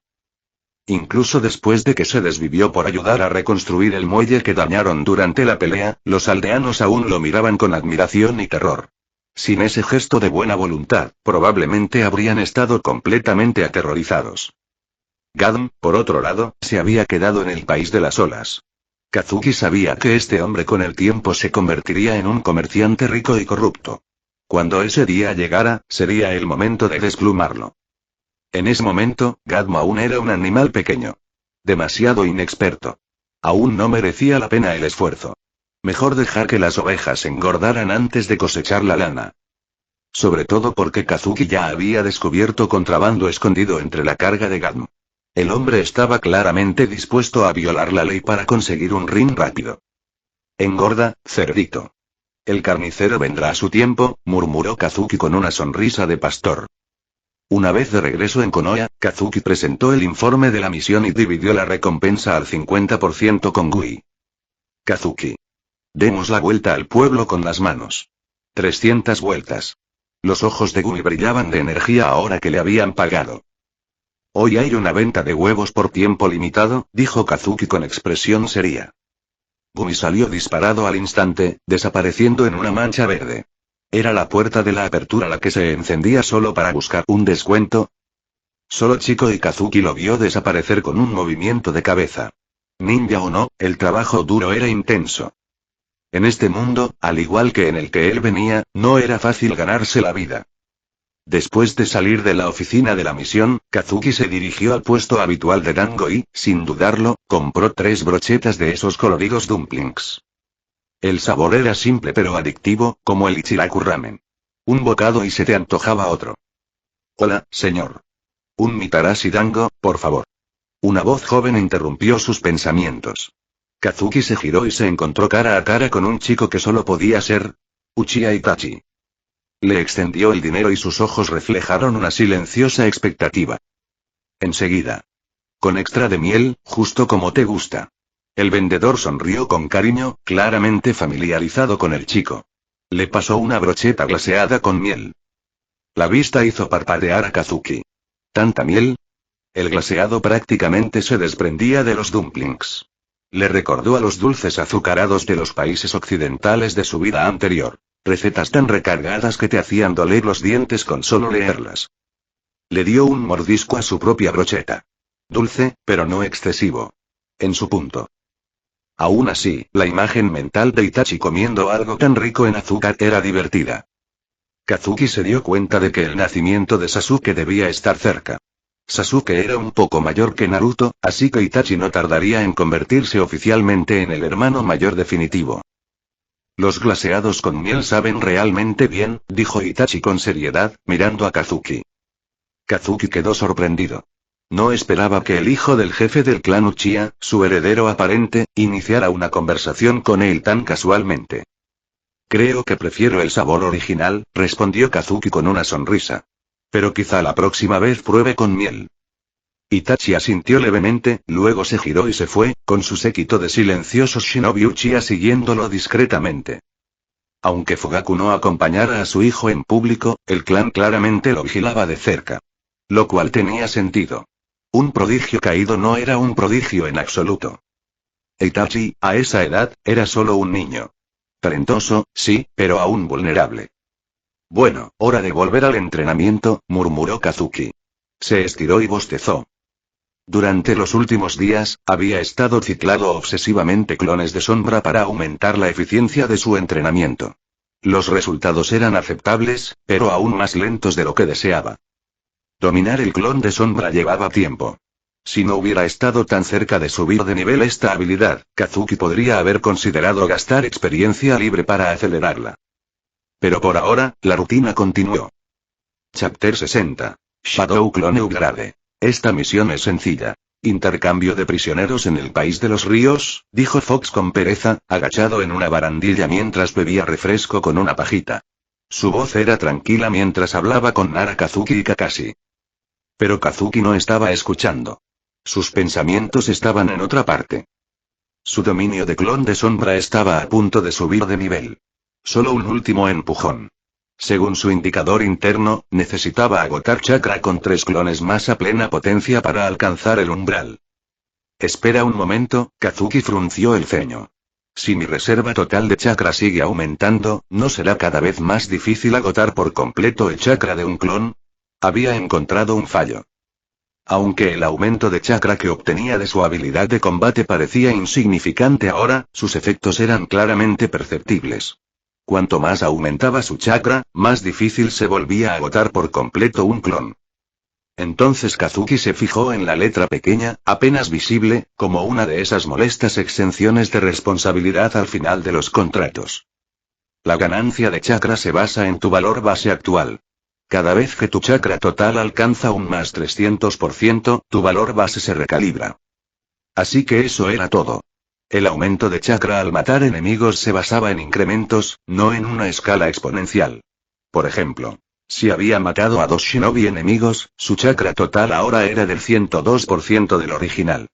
Incluso después de que se desvivió por ayudar a reconstruir el muelle que dañaron durante la pelea, los aldeanos aún lo miraban con admiración y terror. Sin ese gesto de buena voluntad, probablemente habrían estado completamente aterrorizados. Gadm, por otro lado, se había quedado en el país de las olas. Kazuki sabía que este hombre con el tiempo se convertiría en un comerciante rico y corrupto. Cuando ese día llegara, sería el momento de desplumarlo. En ese momento, Gadmo aún era un animal pequeño. Demasiado inexperto. Aún no merecía la pena el esfuerzo. Mejor dejar que las ovejas engordaran antes de cosechar la lana. Sobre todo porque Kazuki ya había descubierto contrabando escondido entre la carga de Gadmo. El hombre estaba claramente dispuesto a violar la ley para conseguir un rin rápido. Engorda, cerdito. El carnicero vendrá a su tiempo, murmuró Kazuki con una sonrisa de pastor. Una vez de regreso en Konoha, Kazuki presentó el informe de la misión y dividió la recompensa al 50% con Gui. Kazuki. Demos la vuelta al pueblo con las manos. 300 vueltas. Los ojos de Gui brillaban de energía ahora que le habían pagado. Hoy hay una venta de huevos por tiempo limitado, dijo Kazuki con expresión seria. Gumi salió disparado al instante, desapareciendo en una mancha verde. ¿Era la puerta de la apertura la que se encendía solo para buscar un descuento? Solo Chico y Kazuki lo vio desaparecer con un movimiento de cabeza. Ninja o no, el trabajo duro era intenso. En este mundo, al igual que en el que él venía, no era fácil ganarse la vida. Después de salir de la oficina de la misión, Kazuki se dirigió al puesto habitual de Dango y, sin dudarlo, compró 3 brochetas de esos coloridos dumplings. El sabor era simple pero adictivo, como el Ichiraku ramen. Un bocado y se te antojaba otro. Hola, señor. Un mitarashi dango, por favor. Una voz joven interrumpió sus pensamientos. Kazuki se giró y se encontró cara a cara con un chico que solo podía ser Uchiha Itachi. Le extendió el dinero y sus ojos reflejaron una silenciosa expectativa. Enseguida. Con extra de miel, justo como te gusta. El vendedor sonrió con cariño, claramente familiarizado con el chico. Le pasó una brocheta glaseada con miel. La vista hizo parpadear a Kazuki. ¿Tanta miel? El glaseado prácticamente se desprendía de los dumplings. Le recordó a los dulces azucarados de los países occidentales de su vida anterior. Recetas tan recargadas que te hacían doler los dientes con solo leerlas. Le dio un mordisco a su propia brocheta. Dulce, pero no excesivo. En su punto. Aún así, la imagen mental de Itachi comiendo algo tan rico en azúcar era divertida. Kazuki se dio cuenta de que el nacimiento de Sasuke debía estar cerca. Sasuke era un poco mayor que Naruto, así que Itachi no tardaría en convertirse oficialmente en el hermano mayor definitivo. Los glaseados con miel saben realmente bien, dijo Itachi con seriedad, mirando a Kazuki. Kazuki quedó sorprendido. No esperaba que el hijo del jefe del clan Uchiha, su heredero aparente, iniciara una conversación con él tan casualmente. Creo que prefiero el sabor original, respondió Kazuki con una sonrisa. Pero quizá la próxima vez pruebe con miel. Itachi asintió levemente, luego se giró y se fue, con su séquito de silenciosos shinobi Uchiha siguiéndolo discretamente. Aunque Fugaku no acompañara a su hijo en público, el clan claramente lo vigilaba de cerca. Lo cual tenía sentido. Un prodigio caído no era un prodigio en absoluto. Itachi, a esa edad, era solo un niño. Talentoso, sí, pero aún vulnerable. Bueno, hora de volver al entrenamiento, murmuró Kazuki. Se estiró y bostezó. Durante los últimos días, había estado ciclando obsesivamente clones de sombra para aumentar la eficiencia de su entrenamiento. Los resultados eran aceptables, pero aún más lentos de lo que deseaba. Dominar el clon de sombra llevaba tiempo. Si no hubiera estado tan cerca de subir de nivel esta habilidad, Kazuki podría haber considerado gastar experiencia libre para acelerarla. Pero por ahora, la rutina continuó. Chapter 60. Shadow Clone Upgrade. Esta misión es sencilla. Intercambio de prisioneros en el país de los ríos, dijo Fox con pereza, agachado en una barandilla mientras bebía refresco con una pajita. Su voz era tranquila mientras hablaba con Nara, Kazuki y Kakashi. Pero Kazuki no estaba escuchando. Sus pensamientos estaban en otra parte. Su dominio de clon de sombra estaba a punto de subir de nivel. Solo un último empujón. Según su indicador interno, necesitaba agotar chakra con 3 clones más a plena potencia para alcanzar el umbral. Espera un momento, Kazuki frunció el ceño. Si mi reserva total de chakra sigue aumentando, ¿no será cada vez más difícil agotar por completo el chakra de un clon? Había encontrado un fallo. Aunque el aumento de chakra que obtenía de su habilidad de combate parecía insignificante ahora, sus efectos eran claramente perceptibles. Cuanto más aumentaba su chakra, más difícil se volvía a agotar por completo un clon. Entonces Kazuki se fijó en la letra pequeña, apenas visible, como una de esas molestas exenciones de responsabilidad al final de los contratos. La ganancia de chakra se basa en tu valor base actual. Cada vez que tu chakra total alcanza un más 300%, tu valor base se recalibra. Así que eso era todo. El aumento de chakra al matar enemigos se basaba en incrementos, no en una escala exponencial. Por ejemplo, si había matado a 2 shinobi enemigos, su chakra total ahora era del 102% del original.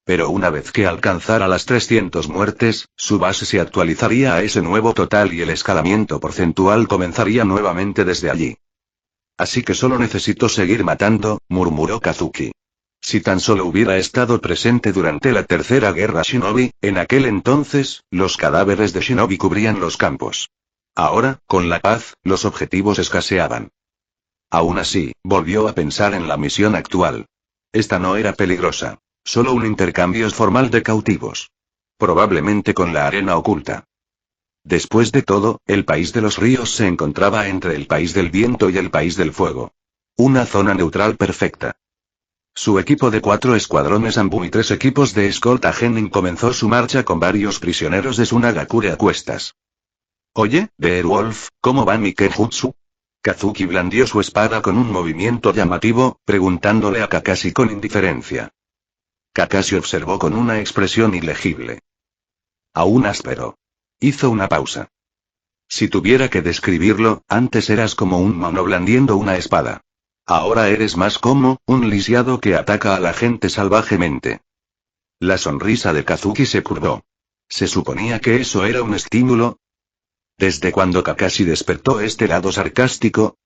Pero una vez que alcanzara las 300 muertes, su base se actualizaría a ese nuevo total y el escalamiento porcentual comenzaría nuevamente desde allí. Así que solo necesito seguir matando, murmuró Kazuki. Si tan solo hubiera estado presente durante la tercera guerra shinobi, en aquel entonces, los cadáveres de shinobi cubrían los campos. Ahora, con la paz, los objetivos escaseaban. Aún así, volvió a pensar en la misión actual. Esta no era peligrosa. Solo un intercambio formal de cautivos. Probablemente con la arena oculta. Después de todo, el país de los ríos se encontraba entre el país del viento y el país del fuego. Una zona neutral perfecta. Su equipo de 4 escuadrones Anbu y 3 equipos de escolta Genin comenzó su marcha con varios prisioneros de Sunagakure a cuestas. Oye, Beowulf, ¿cómo va mi Kenjutsu? Kazuki blandió su espada con un movimiento llamativo, preguntándole a Kakashi con indiferencia. Kakashi observó con una expresión ilegible. Aún áspero. Hizo una pausa. Si tuviera que describirlo, antes eras como un mono blandiendo una espada. Ahora eres más como un lisiado que ataca a la gente salvajemente. La sonrisa de Kazuki se curvó. ¿Se suponía que eso era un estímulo? ¿Desde cuando Kakashi despertó este lado sarcástico?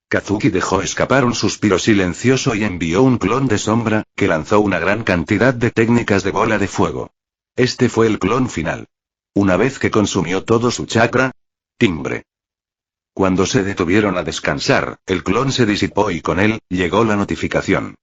Kazuki dejó escapar un suspiro silencioso y envió un clon de sombra, que lanzó una gran cantidad de técnicas de bola de fuego. Este fue el clon final. Una vez que consumió todo su chakra, timbre. Cuando se detuvieron a descansar, el clon se disipó y con él, llegó la notificación.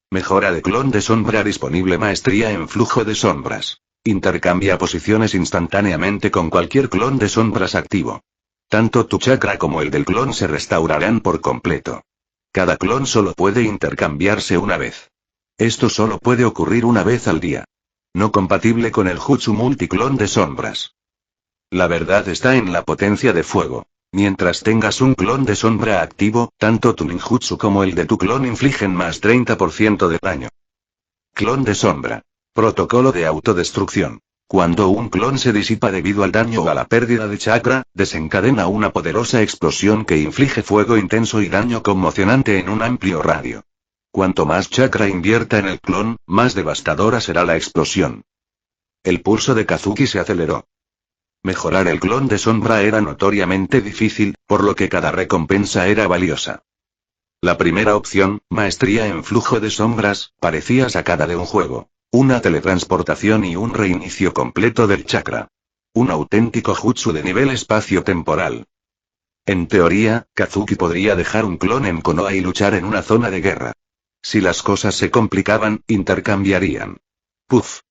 Mejora de clon de sombra disponible. Maestría en flujo de sombras. Intercambia posiciones instantáneamente con cualquier clon de sombras activo. Tanto tu chakra como el del clon se restaurarán por completo. Cada clon solo puede intercambiarse una vez. Esto solo puede ocurrir una vez al día. No compatible con el jutsu multiclon de sombras. La verdad está en la potencia de fuego. Mientras tengas un clon de sombra activo, tanto tu ninjutsu como el de tu clon infligen más 30% de daño. Clon de sombra. Protocolo de autodestrucción. Cuando un clon se disipa debido al daño o a la pérdida de chakra, desencadena una poderosa explosión que inflige fuego intenso y daño conmocionante en un amplio radio. Cuanto más chakra invierta en el clon, más devastadora será la explosión. El pulso de Kazuki se aceleró. Mejorar el clon de sombra era notoriamente difícil, por lo que cada recompensa era valiosa. La primera opción, maestría en flujo de sombras, parecía sacada de un juego. Una teletransportación y un reinicio completo del chakra. Un auténtico jutsu de nivel espacio-temporal. En teoría, Kazuki podría dejar un clon en Konoha y luchar en una zona de guerra. Si las cosas se complicaban, intercambiarían. Puff.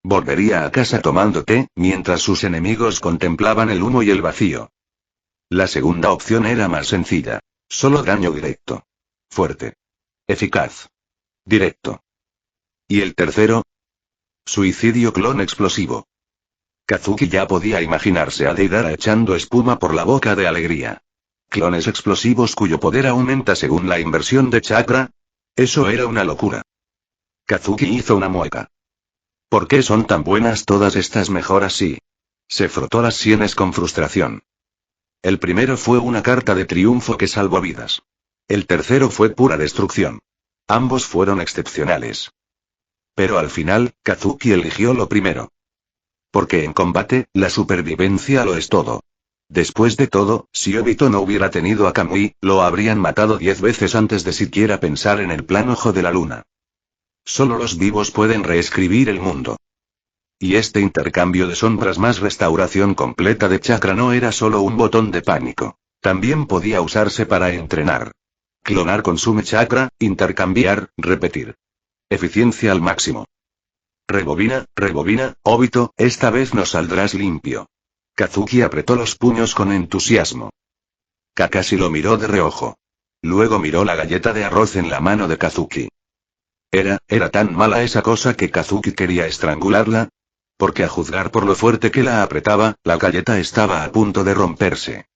Volvería a casa tomando té, mientras sus enemigos contemplaban el humo y el vacío. La segunda opción era más sencilla. Solo daño directo. Fuerte. Eficaz. Directo. ¿Y el tercero? Suicidio clon explosivo. Kazuki ya podía imaginarse a Deidara echando espuma por la boca de alegría. Clones explosivos cuyo poder aumenta según la inversión de chakra. Eso era una locura. Kazuki hizo una mueca. ¿Por qué son tan buenas todas estas mejoras? Sí. Se frotó las sienes con frustración. El primero fue una carta de triunfo que salvó vidas. El tercero fue pura destrucción. Ambos fueron excepcionales. Pero al final, Kazuki eligió lo primero. Porque en combate, la supervivencia lo es todo. Después de todo, si Obito no hubiera tenido a Kamui, lo habrían matado 10 veces antes de siquiera pensar en el plan Ojo de la Luna. Solo los vivos pueden reescribir el mundo. Y este intercambio de sombras más restauración completa de chakra no era solo un botón de pánico. También podía usarse para entrenar. Clonar consume chakra, intercambiar, repetir. Eficiencia al máximo. Rebobina, Obito, esta vez no saldrás limpio. Kazuki apretó los puños con entusiasmo. Kakashi lo miró de reojo. Luego miró la galleta de arroz en la mano de Kazuki. Era tan mala esa cosa que Kazuki quería estrangularla. Porque a juzgar por lo fuerte que la apretaba, la galleta estaba a punto de romperse.